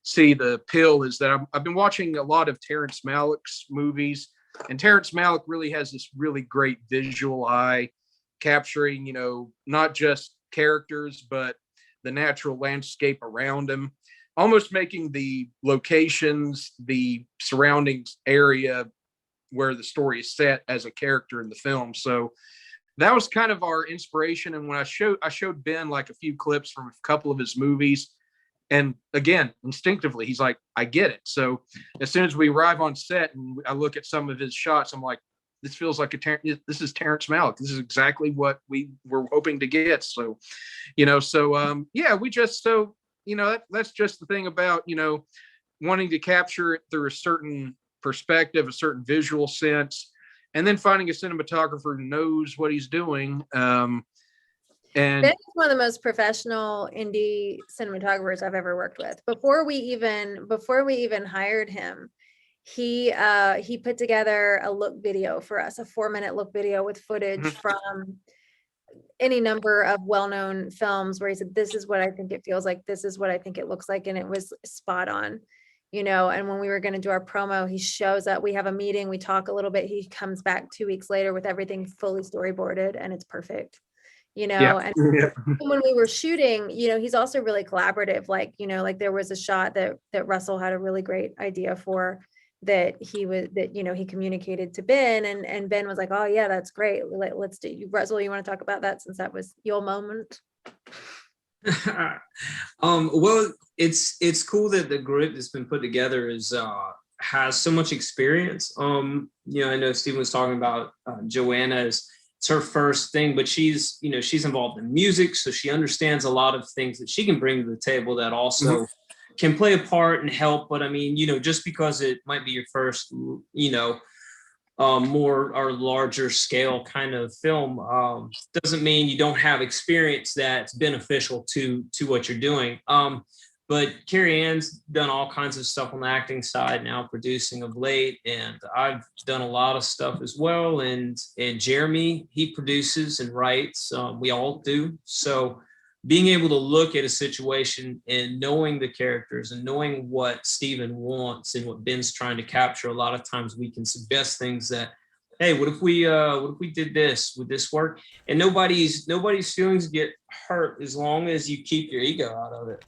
see the appeal. Is that I've been watching a lot of Terrence Malick's movies, and Terrence Malick really has this really great visual eye, capturing, not just characters, but the natural landscape around them, almost making the locations, the surroundings area where the story is set as a character in the film. So that was kind of our inspiration. And when I showed Ben like a few clips from a couple of his movies, and again, instinctively, he's like, I get it. So as soon as we arrive on set and I look at some of his shots, I'm like, this feels like this is Terrence Malick. This is exactly what we were hoping to get. So, yeah, that's just the thing about, wanting to capture it through a certain perspective, a certain visual sense, and then finding a cinematographer who knows what he's doing. And Ben is one of the most professional indie cinematographers I've ever worked with. Before we even hired him, he put together a look video for us, a 4-minute look video with footage from any number of well-known films where he said, this is what I think it feels like, this is what I think it looks like, and it was spot on. And when we were going to do our promo, he shows up, we have a meeting, we talk a little bit, he comes back 2 weeks later with everything fully storyboarded, and it's perfect. Yeah. And when we were shooting, he's also really collaborative. Like there was a shot that Russell had a really great idea for, that he communicated to Ben, and Ben was like, oh yeah, that's great. Let's do you. Russell, you want to talk about that, since that was your moment? Well, it's cool that the group that's been put together has so much experience. I know Stephen was talking about Joanna's. It's her first thing, but she's involved in music, so she understands a lot of things that she can bring to the table that also can play a part and help. But I mean, just because it might be your first, more or larger scale kind of film, doesn't mean you don't have experience that's beneficial to what you're doing. But Carrie Ann's done all kinds of stuff on the acting side, now producing of late, and I've done a lot of stuff as well. And Jeremy, he produces and writes. We all do. So being able to look at a situation and knowing the characters and knowing what Stephen wants and what Ben's trying to capture, a lot of times we can suggest things that, hey, what if we did this? Would this work? And nobody's feelings get hurt as long as you keep your ego out of it.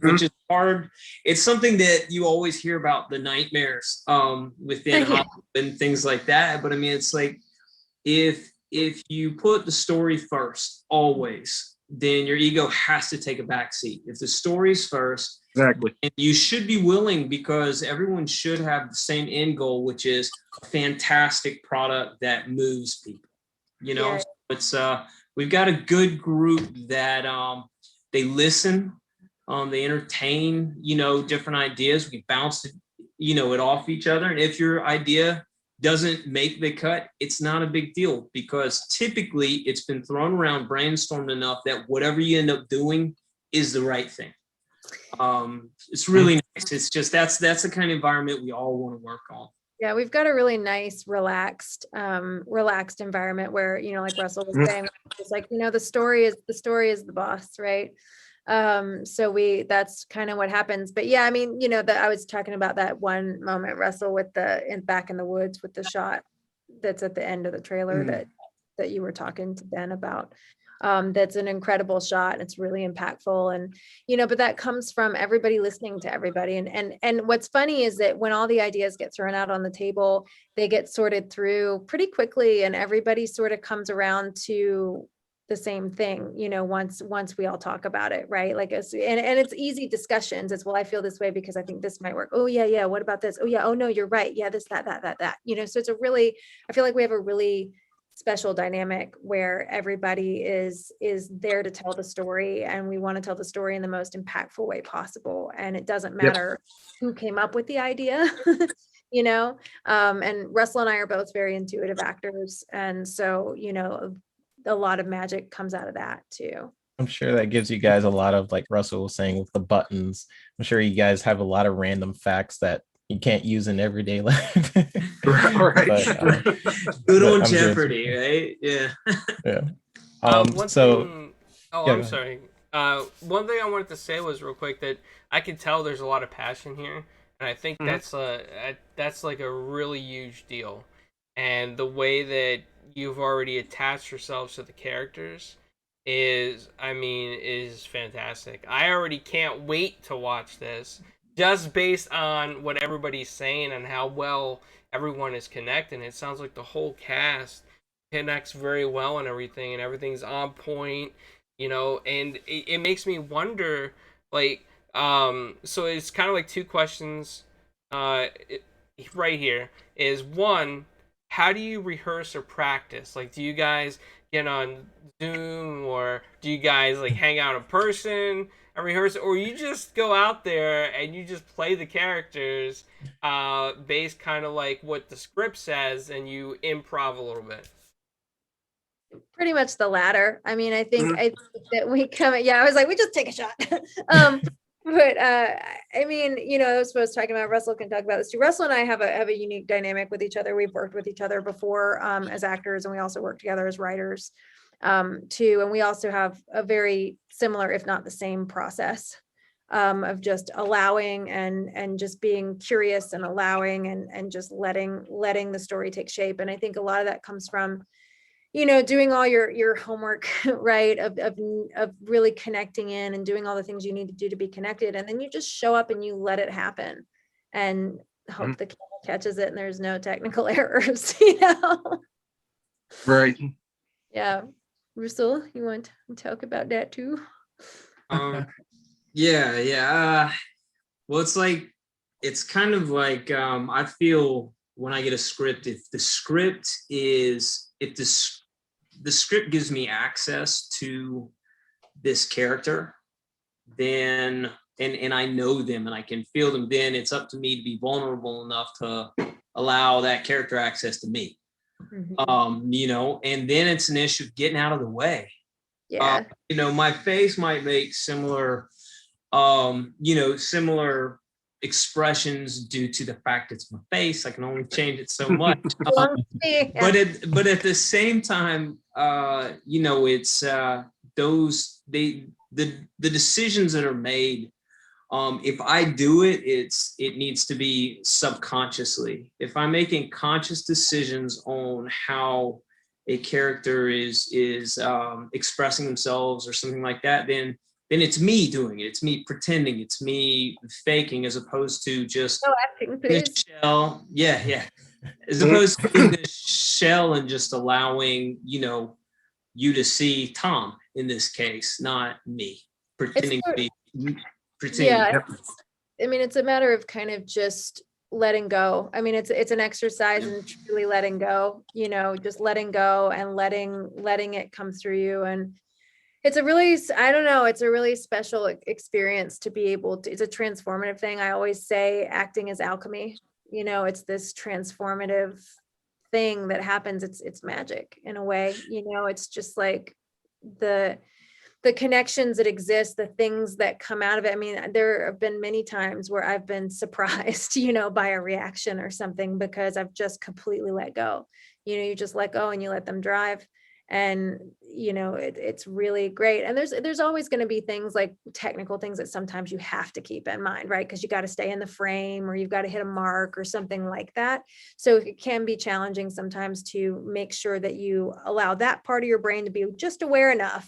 Which is hard. It's something that you always hear about, the nightmares within Hollywood and things like that. But I mean, it's like if you put the story first always, then your ego has to take a back seat. If the story's first, exactly, and you should be willing, because everyone should have the same end goal, which is a fantastic product that moves people. Yeah. So it's we've got a good group that they listen, they entertain, different ideas. We bounce it off each other, and if your idea doesn't make the cut, it's not a big deal, because typically it's been thrown around, brainstormed enough that whatever you end up doing is the right thing. It's really nice. It's just that's the kind of environment we all want to work on. Yeah, we've got a really nice, relaxed environment where, like Russell was saying, it's like, the story is the boss, right? So that's kind of what happens. But yeah, I mean, that I was talking about that one moment, Russell, with back in the woods with the shot that's at the end of the trailer that you were talking to Ben about. That's an incredible shot. It's really impactful. And, but that comes from everybody listening to everybody. And what's funny is that when all the ideas get thrown out on the table, they get sorted through pretty quickly, and everybody sort of comes around to the same thing, once we all talk about it, right? Like, and it's easy discussions. It's, well, I feel this way because I think this might work. Oh yeah. What about this? Oh yeah. Oh no, you're right. Yeah, this, that. So it's I feel like we have a really special dynamic where everybody is there to tell the story, and we want to tell the story in the most impactful way possible. And it doesn't matter who came up with the idea, and Russell and I are both very intuitive actors. And so, a lot of magic comes out of that too. I'm sure that gives you guys a lot of, like Russell was saying with the buttons. I'm sure you guys have a lot of random facts that you can't use in everyday life. Right. Good but old I'm just- Jeopardy, right? Yeah. yeah. One So thing. Oh, yeah, I'm go ahead. sorry. One thing I wanted to say was real quick that I can tell there's a lot of passion here, and I think that's like a really huge deal. And the way that you've already attached yourselves to the characters is fantastic. I already can't wait to watch this, just based on what everybody's saying and how well everyone is connecting. It sounds like the whole cast connects very well and everything's on point, and it makes me wonder, like, so it's kind of like two questions right here is one, how do you rehearse or practice? Like, do you guys get on Zoom, or do you guys like hang out in person and rehearse, or you just go out there and you just play the characters based kind of like what the script says and you improv a little bit? Pretty much the latter. I mean, I think that we come, yeah, I was like, we just take a shot. But I mean, I was supposed to talking about, Russell can talk about this too. Russell and I have a unique dynamic with each other. We've worked with each other before as actors, and we also work together as writers too. And we also have a very similar, if not the same process of just allowing and just being curious and allowing and just letting the story take shape. And I think a lot of that comes from doing all your homework, right, of really connecting in and doing all the things you need to do to be connected, and then you just show up and you let it happen and hope the camera catches it and there's no technical errors. Right. Yeah. Russell, you want to talk about that too? Yeah. Well, it's kind of like I feel when I get a script, if the script gives me access to this character, then and I know them and I can feel them, then it's up to me to be vulnerable enough to allow that character access to me. And then it's an issue of getting out of the way. Yeah. My face might make similar similar expressions due to the fact it's my face. I can only change it so much. But at the same time, it's the decisions that are made. If I do it, it needs to be subconsciously. If I'm making conscious decisions on how a character is expressing themselves or something like that, then it's me doing it. It's me pretending. It's me faking, as opposed to just acting, please. Shell. Yeah. As opposed to in this shell and just allowing, you to see Tom in this case, not me pretending to be pretending. Yeah. I mean, it's a matter of kind of just letting go. I mean, it's an exercise in truly letting go, just letting go and letting it come through you. And it's a really, I don't know, it's a really special experience to be able to, it's a transformative thing. I always say acting is alchemy. It's this transformative thing that happens. It's magic in a way, it's just like the connections that exist, the things that come out of it. I mean, there have been many times where I've been surprised, by a reaction or something, because I've just completely let go. You just let go and you let them drive. And, it's really great. And there's always going to be things like technical things that sometimes you have to keep in mind, right? Because you got to stay in the frame, or you've got to hit a mark or something like that. So it can be challenging sometimes to make sure that you allow that part of your brain to be just aware enough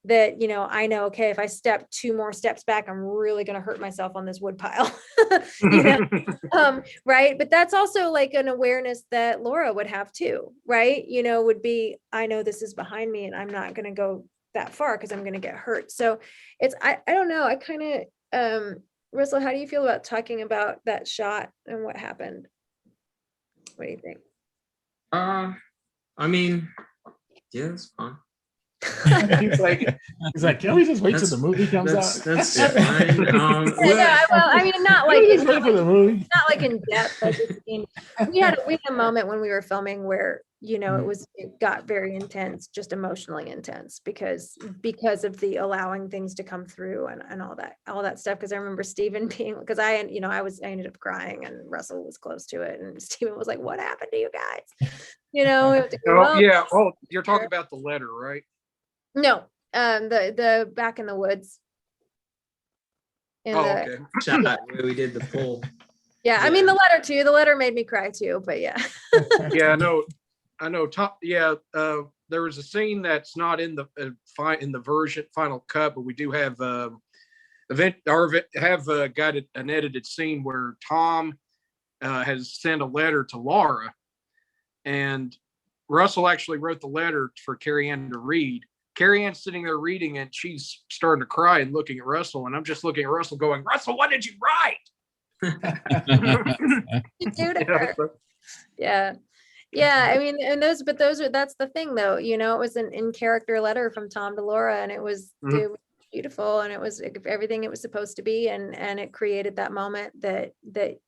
that, I know, okay, if I step 2 more steps back, I'm really going to hurt myself on this wood pile, right? But that's also like an awareness that Laura would have too, right? Would be, I know this is behind me and I'm not going to go that far because I'm going to get hurt. So it's, I don't know. I kind of, Russell, how do you feel about talking about that shot and what happened? What do you think? I mean, yeah, it's fine. he's like, can we just wait till the movie comes out? That's fine. Yeah, well, I mean, not like Just wait for the movie. not like in depth. I just mean, we had a moment when we were filming where, you know, it got very intense, just emotionally intense because of the allowing things to come through and all that stuff. Because I remember Stephen being, because I ended up crying and Russell was close to it, and Stephen was like, "What happened to you guys?" You know, we have to go, Oh yeah. Oh, you're talking about the letter, right? no, the back in the woods. Okay. Shot where we did the poll. Yeah, I mean the letter too. The letter made me cry too, but yeah. Yeah, I know. Yeah, there was a scene that's not in the final cut, but we do have got an edited scene where Tom has sent a letter to Laura, and Russell actually wrote the letter for Carrie Ann to read. Carrie Ann's sitting there reading it. She's starting to cry and looking at Russell, and I'm just looking at Russell going, "Russell, what did you write?" Yeah, I mean, and that's the thing though, you know, it was an in character letter from Tom to Laura, and it was beautiful, and it was everything it was supposed to be, and it created that moment that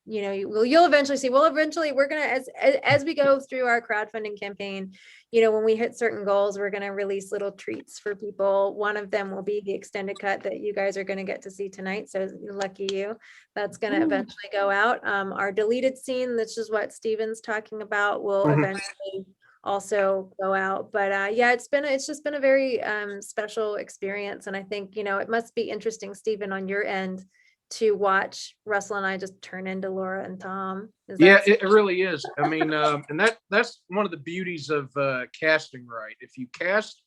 you know you'll eventually see. We're gonna, as we go through our crowdfunding campaign, you know, when we hit certain goals, we're gonna release little treats for people. One of them will be the extended cut that you guys are gonna get to see tonight, so lucky you. That's gonna eventually go out. Our deleted scene, this is what Steven's talking about, will eventually also go out. But yeah, it's just been a very special experience, and I think, you know, it must be interesting, Stephen, on your end to watch Russell and I just turn into Laura and Tom. Yeah, it really is. I mean, and that's one of the beauties of casting right. If you cast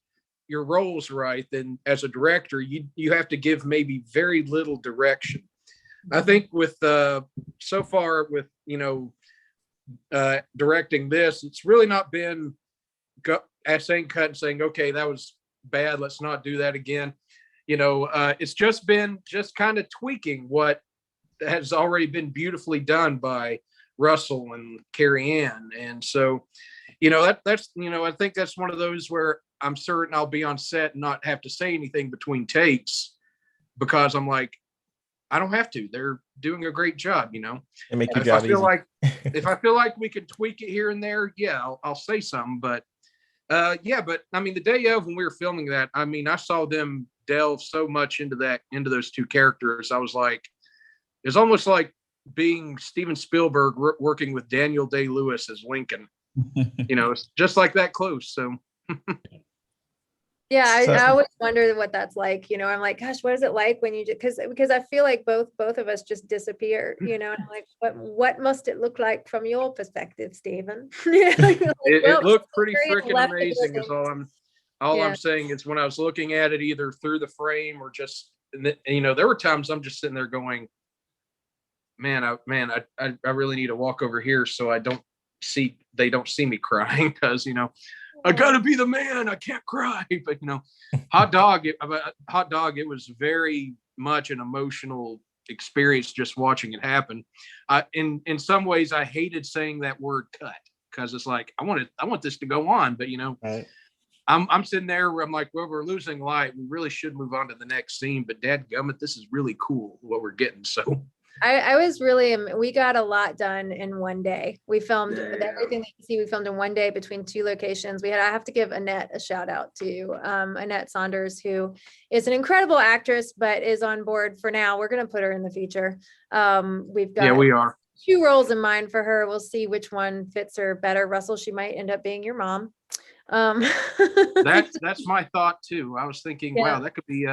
your roles right, then as a director, you have to give maybe very little direction. I think with so far with, you know, directing this, it's really not been saying cut and saying, okay, that was bad, let's not do that again. You know, it's just been kind of tweaking what has already been beautifully done by Russell and Carrie Ann. And so, you know, that's, you know, I think that's one of those where I'm certain I'll be on set and not have to say anything between takes, because I'm like, I don't have to. They're doing a great job, you know. And make your if job I feel easy. like if I feel like we can tweak it here and there, yeah, I'll say something. But yeah, but I mean, the day of when we were filming that, I mean, I saw them delve so much into those two characters. I was like, it's almost like being Steven Spielberg working with Daniel Day-Lewis as Lincoln. You know, it's just like that close. So. Yeah, I always wonder what that's like. You know, I'm like, gosh, what is it like when you just, because I feel like both of us just disappear. You know, I'm like, what must it look like from your perspective, Stephen? It looked pretty freaking amazing. Is all I'm saying is when I was looking at it, either through the frame or just, you know, there were times I'm just sitting there going, man, I really need to walk over here so they don't see me crying, because, you know, I gotta be the man. I can't cry. But, you know, Hot Dog, it was very much an emotional experience just watching it happen. In some ways, I hated saying that word cut, because it's like, I want this to go on. But, you know, right. I'm sitting there where I'm like, well, we're losing light. We really should move on to the next scene. But dadgummit, this is really cool what we're getting. So. I was really, we got a lot done in one day. We filmed everything that you see. We filmed in one day between two locations. I have to give Annette a shout out to Annette Saunders, who is an incredible actress, but is on board for now. We're going to put her in the feature. We've got we are 2 roles in mind for her. We'll see which one fits her better. Russell, she might end up being your mom. That's my thought too. I was thinking, wow, that could be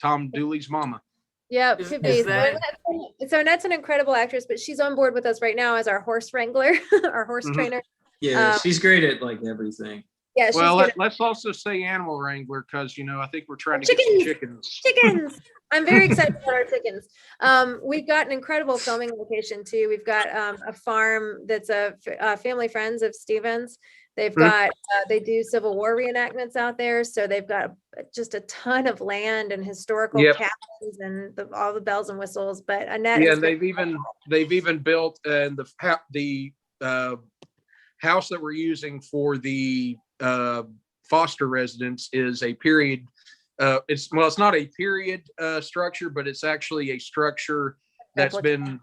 Tom Dooley's mama. Yeah, could be. So Annette's an incredible actress, but she's on board with us right now as our horse wrangler, our horse trainer. Yeah, she's great at like everything. Yeah. Well, let's also say animal wrangler, because, you know, I think we're trying to get some chickens. Chickens. I'm very excited about our chickens. We've got an incredible filming location too. We've got a farm that's a family friends of Stevens. They've got, they do Civil War reenactments out there. So they've got just a ton of land and historical cabins and all the bells and whistles. But Annette, and they've even built the house that we're using for the foster residence is a period. It's not a period structure, but it's actually a structure that's been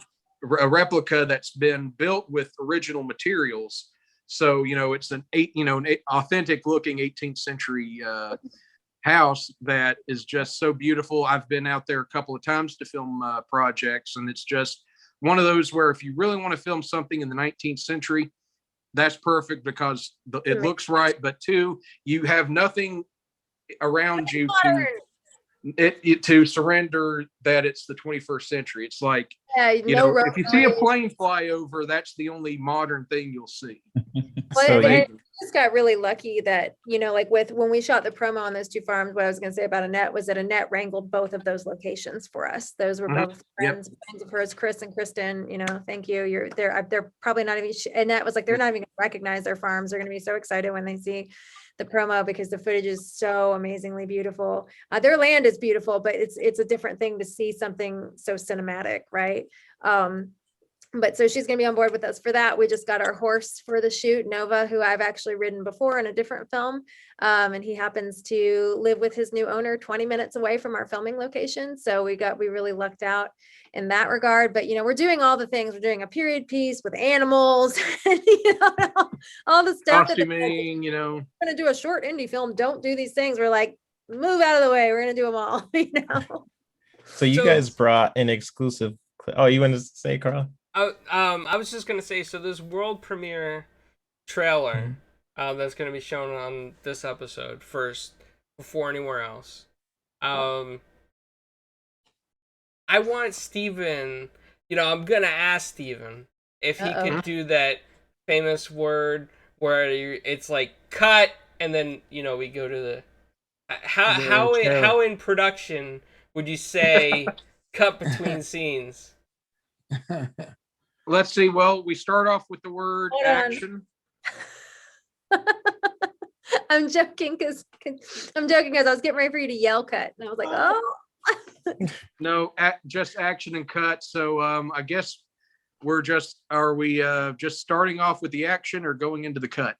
a replica that's been built with original materials. So, it's an authentic looking 18th century house that is just so beautiful. I've been out there a couple of times to film projects, and it's just one of those where if you really want to film something in the 19th century, that's perfect because it looks right. But two, you have nothing around you to surrender that it's the 21st century. It's like, if you see a plane fly over, that's the only modern thing you'll see. So I just got really lucky that, like when we shot the promo on those two farms, what I was going to say about Annette was that Annette wrangled both of those locations for us. Those were both friends of hers, Chris and Kristen. Thank you. They're probably not even. Annette was like, they're not even going to recognize their farms. They're going to be so excited when they see the promo because the footage is so amazingly beautiful. Their land is beautiful, but it's a different thing to see something so cinematic, right? But so she's going to be on board with us for that. We just got our horse for the shoot, Nova, who I've actually ridden before in a different film. And he happens to live with his new owner 20 minutes away from our filming location. So we really lucked out in that regard. But, we're doing all the things. We're doing a period piece with animals, and, all the stuff. Costuming, we're going to do a short indie film. Don't do these things. We're like, move out of the way. We're going to do them all, So you guys brought an exclusive. Oh, you want to say, Carl? I was just gonna say, so this world premiere trailer that's gonna be shown on this episode first before anywhere else. I want Steven, I'm gonna ask Steven if he could do that famous word where it's like cut and then we go to the how in production would you say cut between scenes? Let's see. Well, we start off with the word action. I'm joking because I was getting ready for you to yell cut, and I was like, oh. No, just action and cut. So I guess are we just starting off with the action or going into the cut?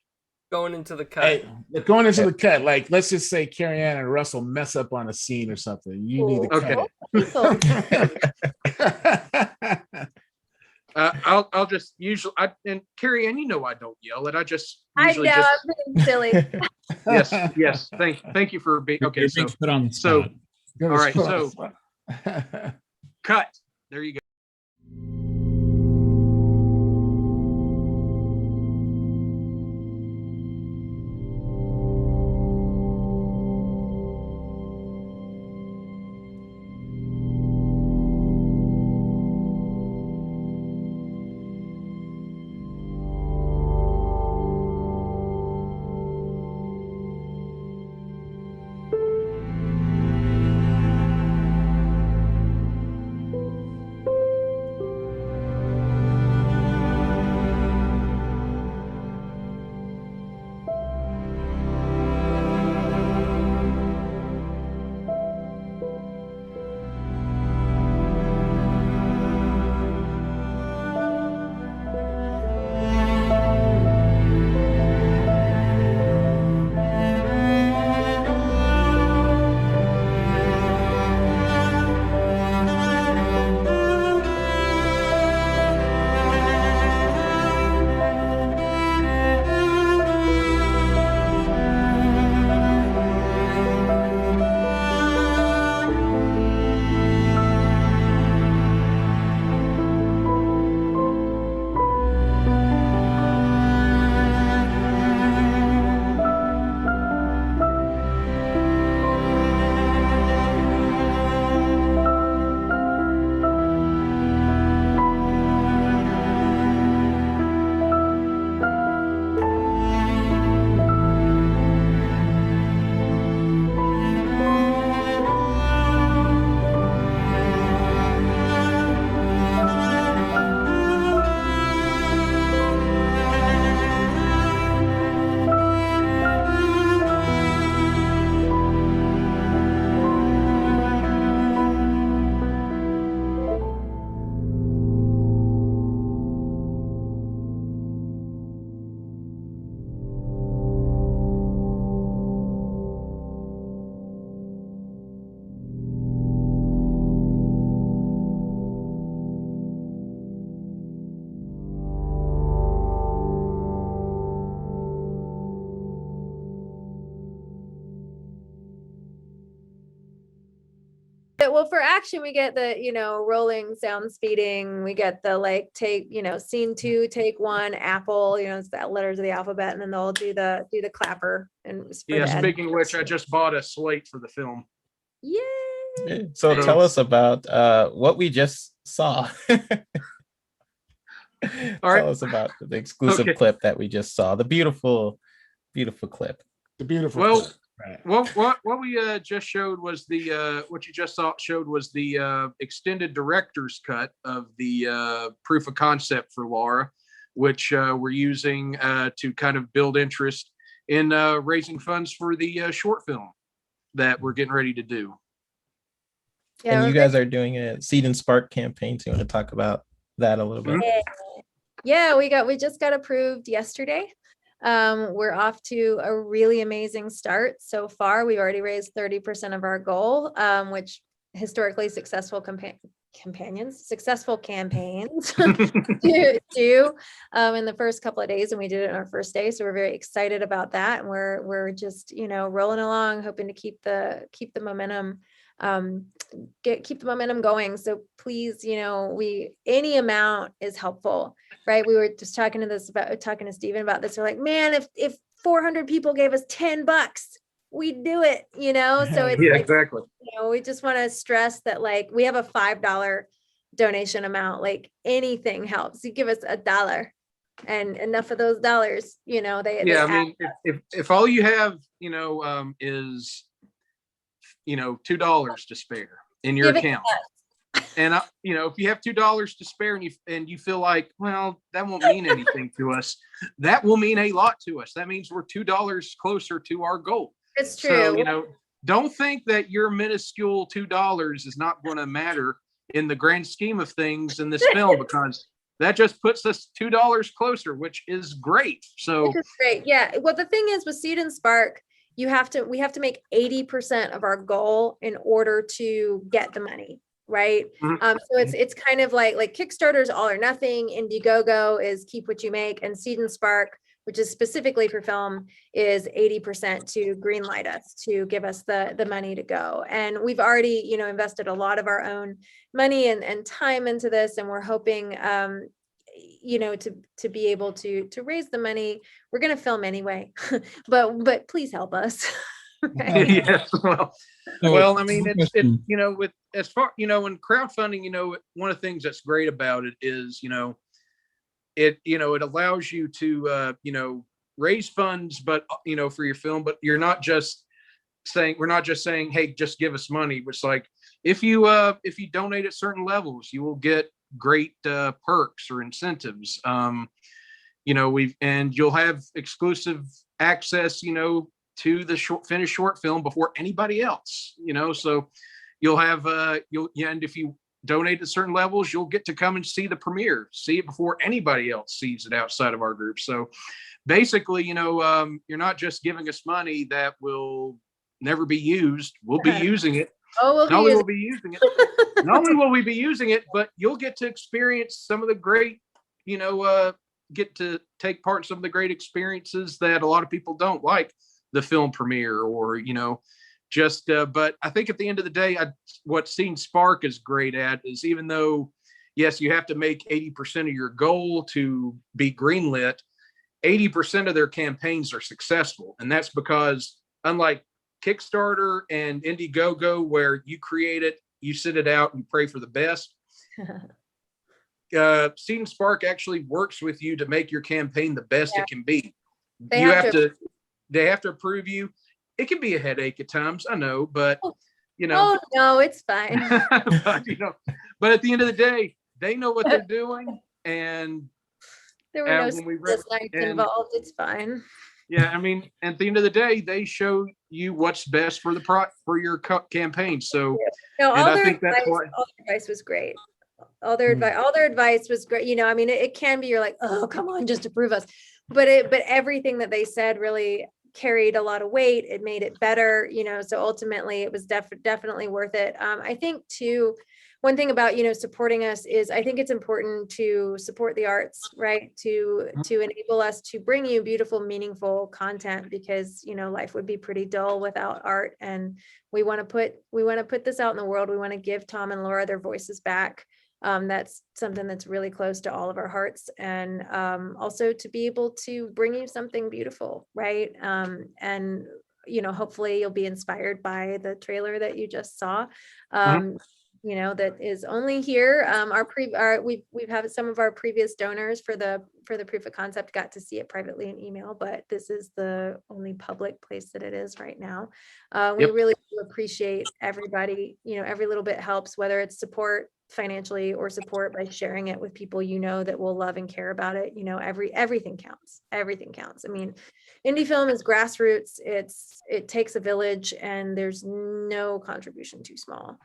Going into the cut. Hey, going into the cut. Like, let's just say Carrie Ann and Russell mess up on a scene or something. You need to cut. I'll just usually and Carrie Ann, I don't yell it. I just usually I'm being silly. yes. Thank you for being okay. So put on the spot. All right. So cut. There you go. well, for action, we get the, rolling sound speeding. We get the like take, scene 2, take 1, Apple, it's the letters of the alphabet, and then they'll do the clapper and for Yeah, the end. speaking of which, I just bought a slate for the film. Yay! So So- tell us about what we just saw. All right. Tell us about the exclusive Okay. clip that we just saw. The beautiful, beautiful clip. The beautiful. Well, clip, right. what we just showed was what you just showed was the extended director's cut of the proof of concept for Laura, which we're using to kind of build interest in raising funds for the short film that we're getting ready to do. Yeah, And we're you guys are doing a Seed and Spark campaign. So you want to talk about that a little bit? Yeah, we just got approved yesterday. We're off to a really amazing start so far. We've already raised 30% of our goal, which historically successful successful campaigns do in the first couple of days, and we did it on our first day. So we're very excited about that, and we're just rolling along, hoping to keep the momentum. Keep the momentum going. So please, any amount is helpful, right? We were just talking to Stephen about this. We're like, man, if 400 people gave us $10, we'd do it, So it's Yeah, like, exactly. we just want to stress that, like, we have a $5 donation amount. Like, anything helps. You give us $1, and enough of those dollars, they Yeah, add I mean, if all you have, is $2 to spare in your Give it to account, and if you have $2 to spare and you feel like, well, that won't mean anything to us, that will mean a lot to us. That means we're $2 closer to our goal. It's true. So don't think that your minuscule $2 is not going to matter in the grand scheme of things in this film, because that just puts us $2 closer, which is great. So Which is great. Yeah. Well, the thing is with Seed and Spark, we have to make 80% of our goal in order to get the money, right? Mhm. So it's kind of like Kickstarter's all or nothing, Indiegogo is keep what you make, and Seed and Spark, which is specifically for film, is 80% to greenlight us, to give us the money to go. And we've already, invested a lot of our own money and time into this, and we're hoping to be able to raise the money. We're going to film anyway, but please help us. Right? yes, So, well, I mean, it's question. with as far in crowdfunding, one of the things that's great about it is it allows you to raise funds, but for your film, but we're not just saying, hey, just give us money. It's like if you donate at certain levels, you will get great perks or incentives. You'll have exclusive access to the finished short film before anybody else. So you'll have and if you donate at certain levels, you'll get to come and see the premiere, see it before anybody else sees it outside of our group. So basically, you're not just giving us money that will never be used. We'll be using it. Oh, Not only will we be using it, not only will we be using it, but you'll get to experience some of the great, get to take part in some of the great experiences that a lot of people don't, like the film premiere or, but I think at the end of the day, what Seed and Spark is great at is, even though, yes, you have to make 80% of your goal to be greenlit, 80% of their campaigns are successful. And that's because, unlike Kickstarter and Indiegogo, where you create it, you sit it out and pray for the best, Seed and Spark actually works with you to make your campaign the best it can be. They have to approve you. It can be a headache at times, I know, but Oh no, it's fine. but at the end of the day, they know what they're doing, and There were no when we sleepless nights involved. It's fine. yeah, I mean, at the end of the day, they show you what's best for for your campaign. So, No, and all I their think that's why. advice was great. All their advice was great. I mean, it can be, you're like, oh, come on, just approve us. But everything that they said really carried a lot of weight. It made it better, so ultimately it was definitely worth it. I think too, one thing about, supporting us is I think it's important to support the arts, right? To enable us to bring you beautiful, meaningful content, because, life would be pretty dull without art. And we want to put this out in the world. We want to give Tom and Laura their voices back. That's something that's really close to all of our hearts. And also to be able to bring you something beautiful, right? And hopefully you'll be inspired by the trailer that you just saw. That is only here. We've had some of our previous donors for the proof of concept got to see it privately in email, but this is the only public place that it is right now. We really do appreciate everybody. Every little bit helps, whether it's support financially or support by sharing it with people that will love and care about it. Everything counts. Everything counts. I mean, indie film is grassroots. It takes a village, and there's no contribution too small.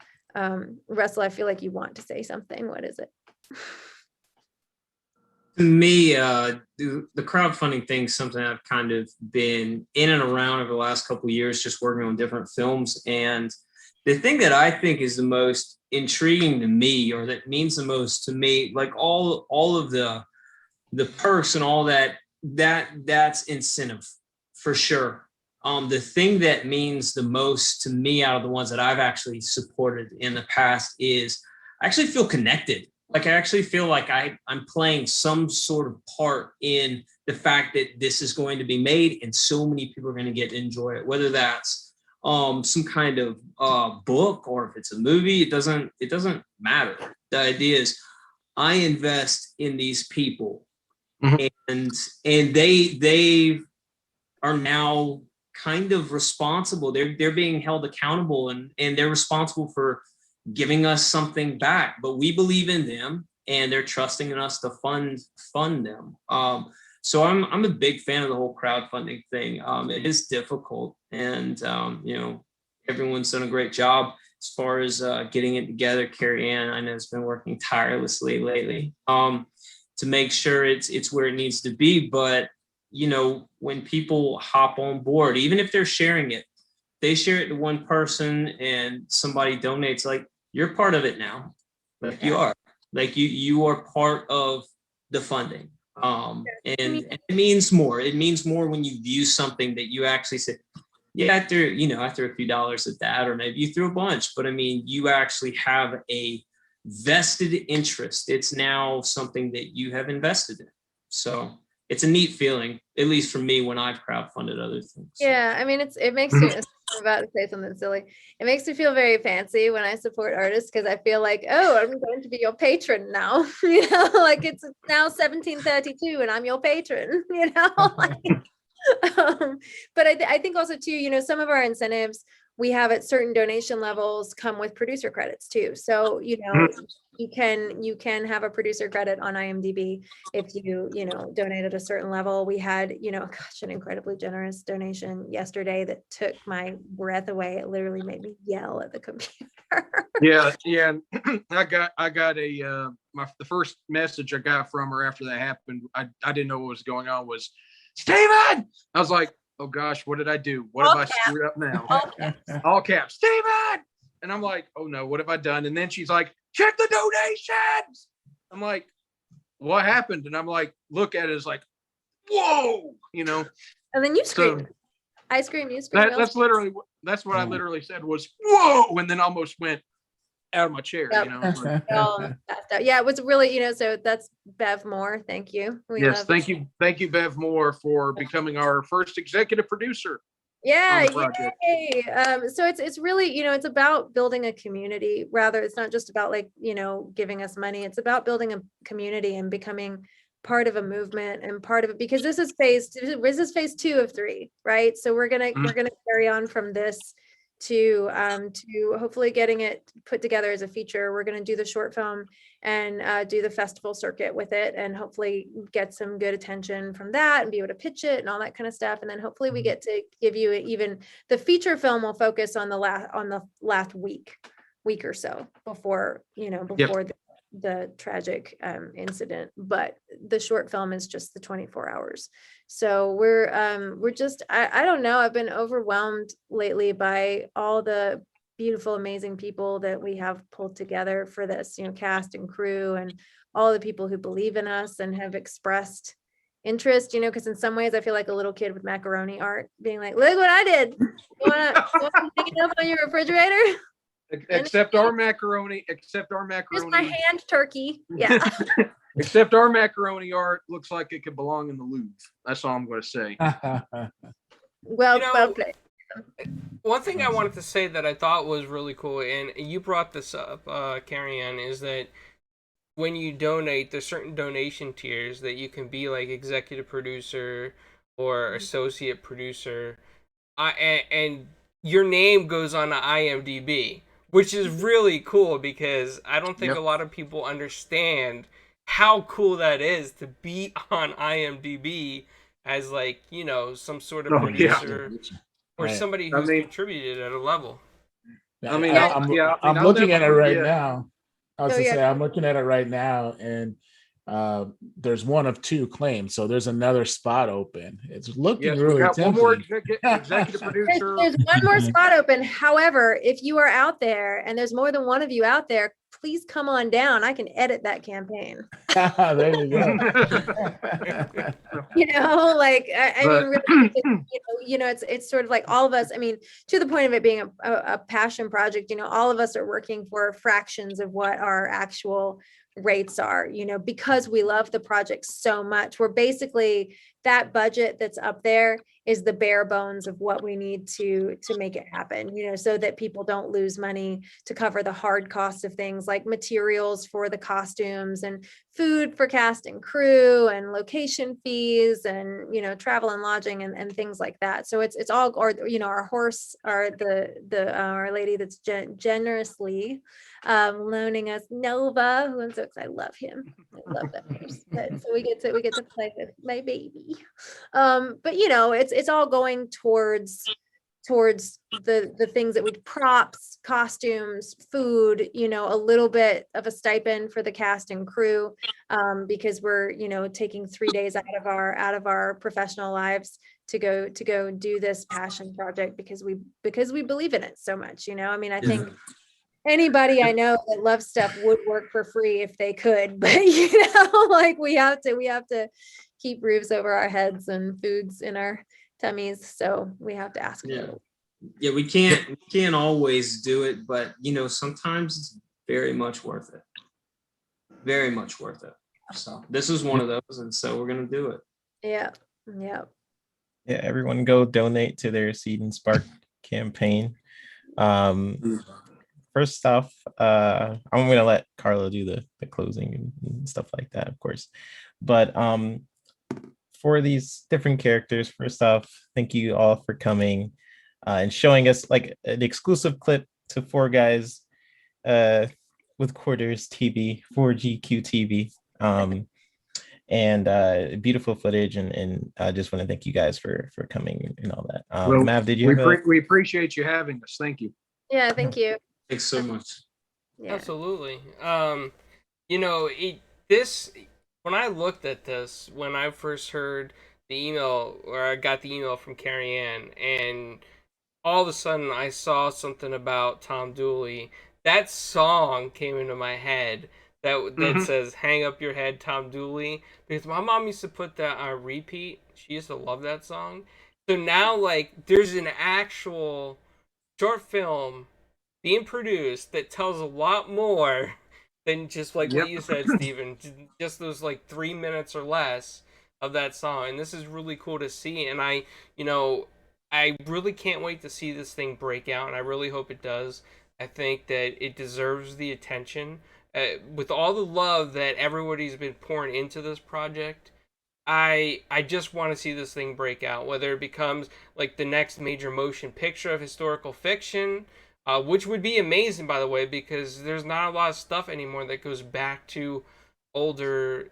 Russell, I feel like you want to say something. What is it? To me, the crowdfunding thing is something I've kind of been in and around over the last couple of years, just working on different films. And the thing that I think is the most intriguing to me, or that means the most to me, like all of the perks and all that's incentive for sure. The thing that means the most to me out of the ones that I've actually supported in the past is I actually feel connected. Like I actually feel like I'm playing some sort of part in the fact that this is going to be made and so many people are going to get to enjoy it, whether that's some kind of book or if it's a movie. It doesn't matter. The idea is I invest in these people, and they are now kind of responsible. They're being held accountable, and they're responsible for giving us something back. But we believe in them, and they're trusting in us to fund them. So I'm a big fan of the whole crowdfunding thing. It is difficult, and everyone's done a great job as far as getting it together. Carrie Ann, I know, has been working tirelessly lately to make sure it's where it needs to be. But when people hop on board, even if they're sharing it, they share it to one person and somebody donates, like you're part of it now. Like you are, like you are part of the funding. And it means more. It means more when you view something that you actually say, yeah, after a few dollars at that, or maybe you threw a bunch, but I mean, you actually have a vested interest. It's now something that you have invested in. So it's a neat feeling, at least for me, when I've crowdfunded other things. Yeah, I mean, it makes me, I'm about to say something silly. It makes me feel very fancy when I support artists, because I feel like, oh, I'm going to be your patron now. Like it's now 1732 and I'm your patron. But I think also too, some of our incentives we have at certain donation levels come with producer credits too. So, you can have a producer credit on IMDb if you donate at a certain level. We had, an incredibly generous donation yesterday that took my breath away. It literally made me yell at the computer. Yeah. I got the first message I got from her after that happened. I didn't know what was going on was, Steven! I was like, oh gosh, what did I do? What have I screwed up now? All caps, Steven! And I'm like, oh no, what have I done? And then she's like, check the donations. I'm like, what happened? And I'm like, look at it, it's like, whoa, And then you screamed. So, I screamed, you screamed. That's what I literally said was, whoa, and then almost went out of my chair. Yep. Yeah, it was really, so that's Bev Moore. Thank you. Yes, thank you, Bev Moore, for becoming our first executive producer. Yeah, yay. So it's really, it's about building a community. Rather, it's not just about giving us money. It's about building a community and becoming part of a movement and part of it, because this is phase 2 of 3, right? So we're gonna carry on from this to hopefully getting it put together as a feature. We're going to do the short film and do the festival circuit with it, and hopefully get some good attention from that and be able to pitch it and all that kind of stuff. And then hopefully we get to give you even the feature film will focus on the last week or so before the tragic incident, but the short film is just the 24 hours. So we're just, I don't know, I've been overwhelmed lately by all the beautiful, amazing people that we have pulled together for this, cast and crew, and all the people who believe in us and have expressed interest, because in some ways I feel like a little kid with macaroni art being like, look what I did. You want to hang it up on your refrigerator? Except our macaroni. Here's my hand turkey. Yeah. Except our macaroni art looks like it could belong in the Louvre. That's all I'm going to say. Well You know, played. One thing I wanted to say that I thought was really cool, and you brought this up, Carrie Ann, is that when you donate, there's certain donation tiers that you can be like executive producer or associate producer, and your name goes on the IMDb, which is really cool because I don't think Yep. a lot of people understand how cool that is to be on IMDb as like, some sort of Oh, yeah. producer or Right. somebody I who's mean- contributed at a level. Yeah, I mean, I'm I'll looking at it never right forget. now. I was Oh, to yeah. say, I'm looking at it right now, and there's one of 2 claims, so there's another spot open. It's looking Yes, we really got one more tempting. executive producer. There's one more spot open. However, if you are out there and there's more than one of you out there, please come on down. I can edit that campaign. There you go. Like I But- mean, really, it's sort of like all of us. I mean, to the point of it being a passion project, all of us are working for fractions of what our actual rates are, because we love the project so much. We're basically, that budget that's up there is the bare bones of what we need to make it happen, so that people don't lose money to cover the hard costs of things like materials for the costumes and food for cast and crew and location fees and, travel and lodging and things like that. So it's all, or, our horse, or our lady that's generously loaning us Nova, who I'm so excited. I love him. I love that horse. So we get to play with my baby. But it's all going towards the things that we, props, costumes, food, a little bit of a stipend for the cast and crew, because we're, taking 3 days out of our professional lives to go do this passion project because we believe in it so much. I mean, I think anybody I know that loves stuff would work for free if they could, but like we have to keep roofs over our heads and foods in our tummies, so we have to ask. Yeah, we can't always do it, but sometimes it's very much worth it. Very much worth it. So this is one of those, and so we're gonna do it. Yeah. Yeah, everyone go donate to their Seed and Spark campaign. First off, I'm gonna let Carlo do the closing and stuff like that, of course. But for these different characters, first off, thank you all for coming and showing us like an exclusive clip to Four Guys with Quarters TV, 4GQ TV, and beautiful footage. And I just want to thank you guys for coming and all that. Well, Mav, did you have we appreciate you having us. Thank you. Yeah, thank you. Thanks so much. Yeah. Absolutely. When I looked at this, when I first heard the email, or I got the email from Carrie Ann, and all of a sudden I saw something about Tom Dooley, that song came into my head that says "Hang Up Your Head, Tom Dooley," because my mom used to put that on repeat. She used to love that song. So now, like, there's an actual short film being produced that tells a lot more than just like what you said, Steven, just those like 3 minutes or less of that song. And this is really cool to see. And I really can't wait to see this thing break out, and I really hope it does. I think that it deserves the attention. With all the love that everybody's been pouring into this project, I just want to see this thing break out, whether it becomes like the next major motion picture of historical fiction, which would be amazing, by the way, because there's not a lot of stuff anymore that goes back to older,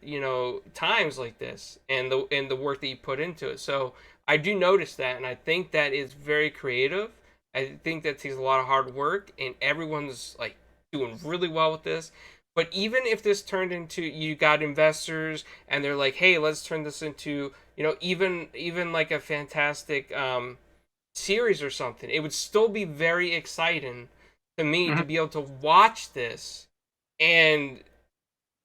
times like this, and the work that you put into it. So I do notice that, and I think that is very creative. I think that takes a lot of hard work, and everyone's like doing really well with this. But even if this turned into, you got investors and they're like, hey, let's turn this into, even like a fantastic series or something, it would still be very exciting to me to be able to watch this. And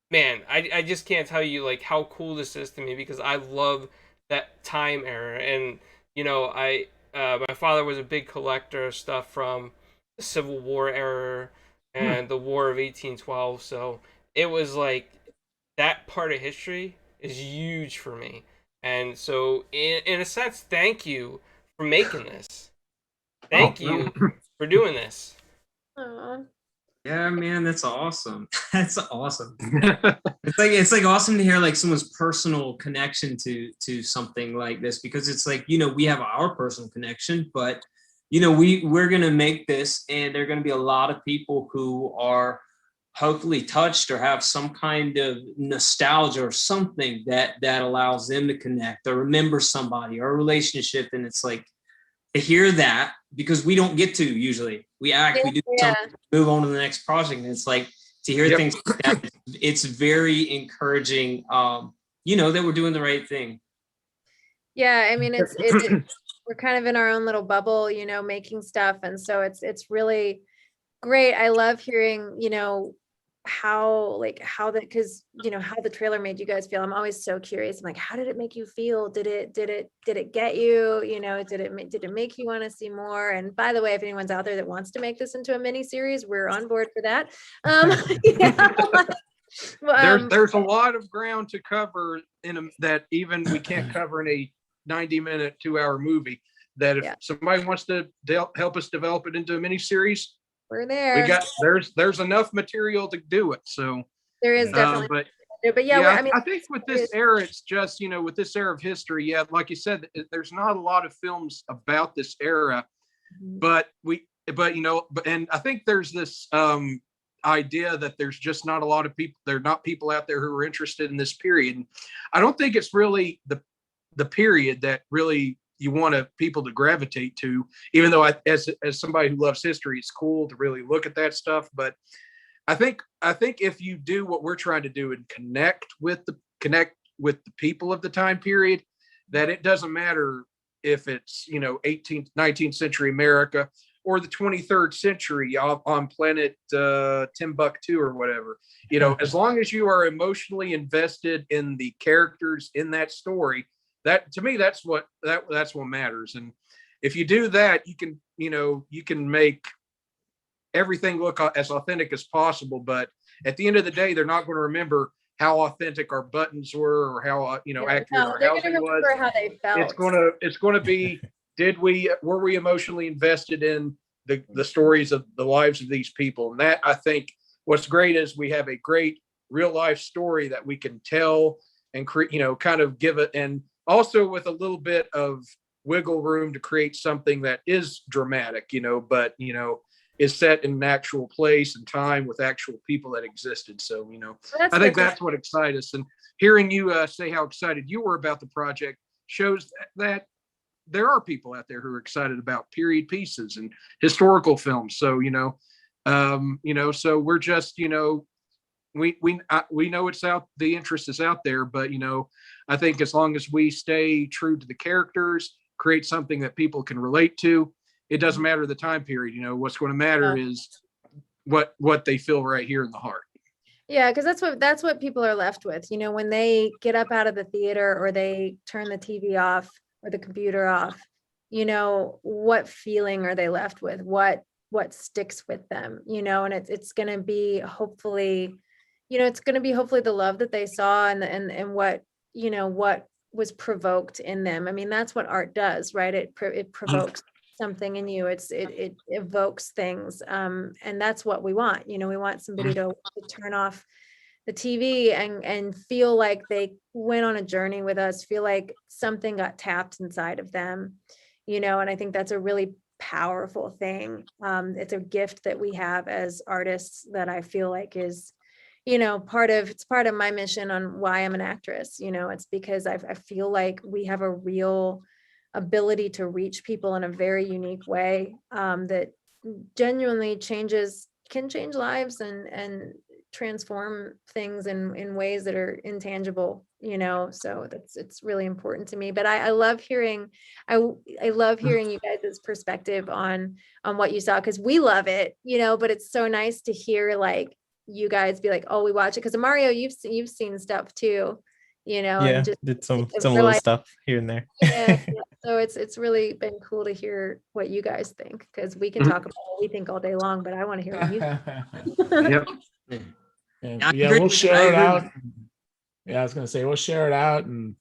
man, I just can't tell you like how cool this is to me, because I love that time era. And you know, my father was a big collector of stuff from the Civil War era and the War of 1812. So it was like that part of history is huge for me. And so in a sense, thank you for making this. Oh, Thank you for doing this. Aw. Yeah, man, that's awesome. That's awesome. It's like awesome to hear like someone's personal connection to something like this, because it's like, you know, we have our personal connection, but you know, we're gonna make this, and there are gonna be a lot of people who are hopefully touched or have some kind of nostalgia or something that allows them to connect or remember somebody or a relationship. And it's like to hear that, because we don't get to usually. We do Yeah. something, move on to the next project. And it's like to hear things like that, it's very encouraging, you know, that we're doing the right thing. Yeah, I mean, we're kind of in our own little bubble, you know, making stuff. And so it's really great. I love hearing, you know, how because you know how the trailer made you guys feel. I'm always so curious. I'm like, how did it make you feel? Did it get you? You know, did it make you want to see more? And by the way, if anyone's out there that wants to make this into a mini series, we're on board for that. There's a lot of ground to cover that even we can't cover in a 90-minute, 2-hour movie. That if somebody wants to help us develop it into a mini series, we're there. There's enough material to do it. So there is definitely, but I think with this era, it's just, you know, with this era of history, like you said, there's not a lot of films about this era, but and I think there's this idea that there's just not a lot of people. There are not people out there who are interested in this period. And I don't think it's really the period that really you want people to gravitate to, even though as somebody who loves history, it's cool to really look at that stuff. But I think if you do what we're trying to do and connect with the people of the time period, that it doesn't matter if it's, you know, 18th, 19th century America or the 23rd century on planet Timbuktu or whatever, you know, as long as you are emotionally invested in the characters in that story, that to me, that's what matters. And if you do that, you can make everything look as authentic as possible. But at the end of the day, they're not going to remember how authentic our buttons were or how accurate our housing was. How they felt. It's going to be, were we emotionally invested in the stories of the lives of these people? And that, I think, what's great is we have a great real life story that we can tell and create, you know, kind of give it, and also with a little bit of wiggle room to create something that is dramatic, you know, but, you know, is set in an actual place and time with actual people that existed. So, you know, I think that's what excites us. And hearing you say how excited you were about the project shows that there are people out there who are excited about period pieces and historical films. So, so we're just, we know it's out, the interest is out there, but, I think as long as we stay true to the characters, create something that people can relate to, it doesn't matter the time period. What's going to matter is what they feel right here in the heart. Yeah, because that's what people are left with. When they get up out of the theater or they turn the TV off or the computer off, what feeling are they left with? What sticks with them? And it's going to be hopefully, the love that they saw and what was provoked in them. I mean, that's what art does, right? It provokes something in you. It evokes things, and that's what we want. We want somebody to turn off the TV and feel like they went on a journey with us, feel like something got tapped inside of them, and I think that's a really powerful thing. It's a gift that we have as artists that I feel like is, part of my mission on why I'm an actress. It's because I feel like we have a real ability to reach people in a very unique way, that genuinely can change lives and transform things in ways that are intangible, you know, so it's really important to me. But I love hearing, I love hearing you guys' perspective on what you saw, because we love it, you know, but it's so nice to hear like you guys be like, oh, we watch it, because Mario, you've seen stuff too, you know, Yeah, and just did some we're little like, stuff here and there. yeah, yeah. So it's really been cool to hear what you guys think, because we can talk about what we think all day long, but I want to hear what you think. Yep. And I yeah, agree we'll with you. share I it agree out. with Yeah, I was gonna say we'll share it out and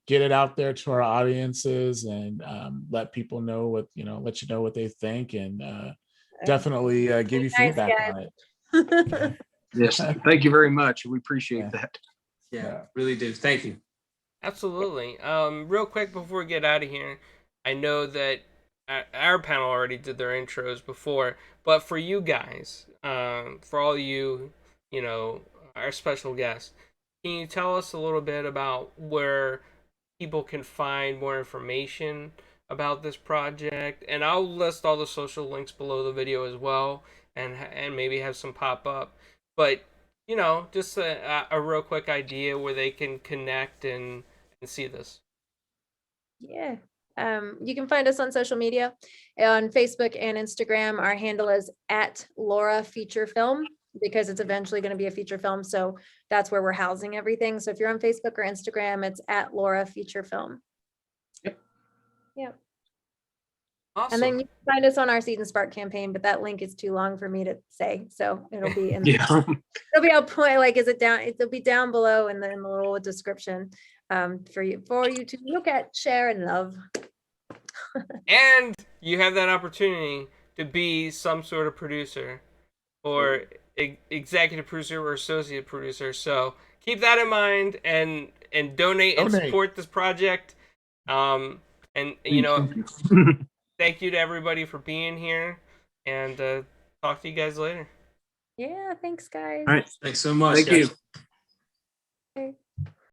get it out there to our audiences, and let people know what, you know, let you know what they think, and definitely give you Nice, feedback guys. on it. Yes. Thank you very much. We appreciate Yeah. that. Yeah, really do. Thank you. Absolutely. Real quick before we get out of here, I know that our panel already did their intros before, but for you guys, for all you, you know, our special guests, can you tell us a little bit about where people can find more information about this project? And I'll list all the social links below the video as well, and maybe have some pop up. But you know, just a real quick idea where they can connect and see this. Yeah. You can find us on social media on Facebook and Instagram. Our handle is at Laura Feature Film, because it's eventually going to be a feature film. So that's where we're housing everything. So if you're on Facebook or Instagram, it's at Laura Feature Film. Yep. Yep. Awesome. And then you can find us on our Seed and Spark campaign, but that link is too long for me to say. So it'll be in Yeah. it'll be a point, like, is it down? It'll be down below in the little description for you to look at, share, and love. And you have that opportunity to be some sort of producer or executive producer or associate producer. So keep that in mind and donate and Donate. support this project. And you know, thank you to everybody for being here, and talk to you guys later. Yeah, thanks, guys. All right. Thanks so much. Thank you. guys. Okay.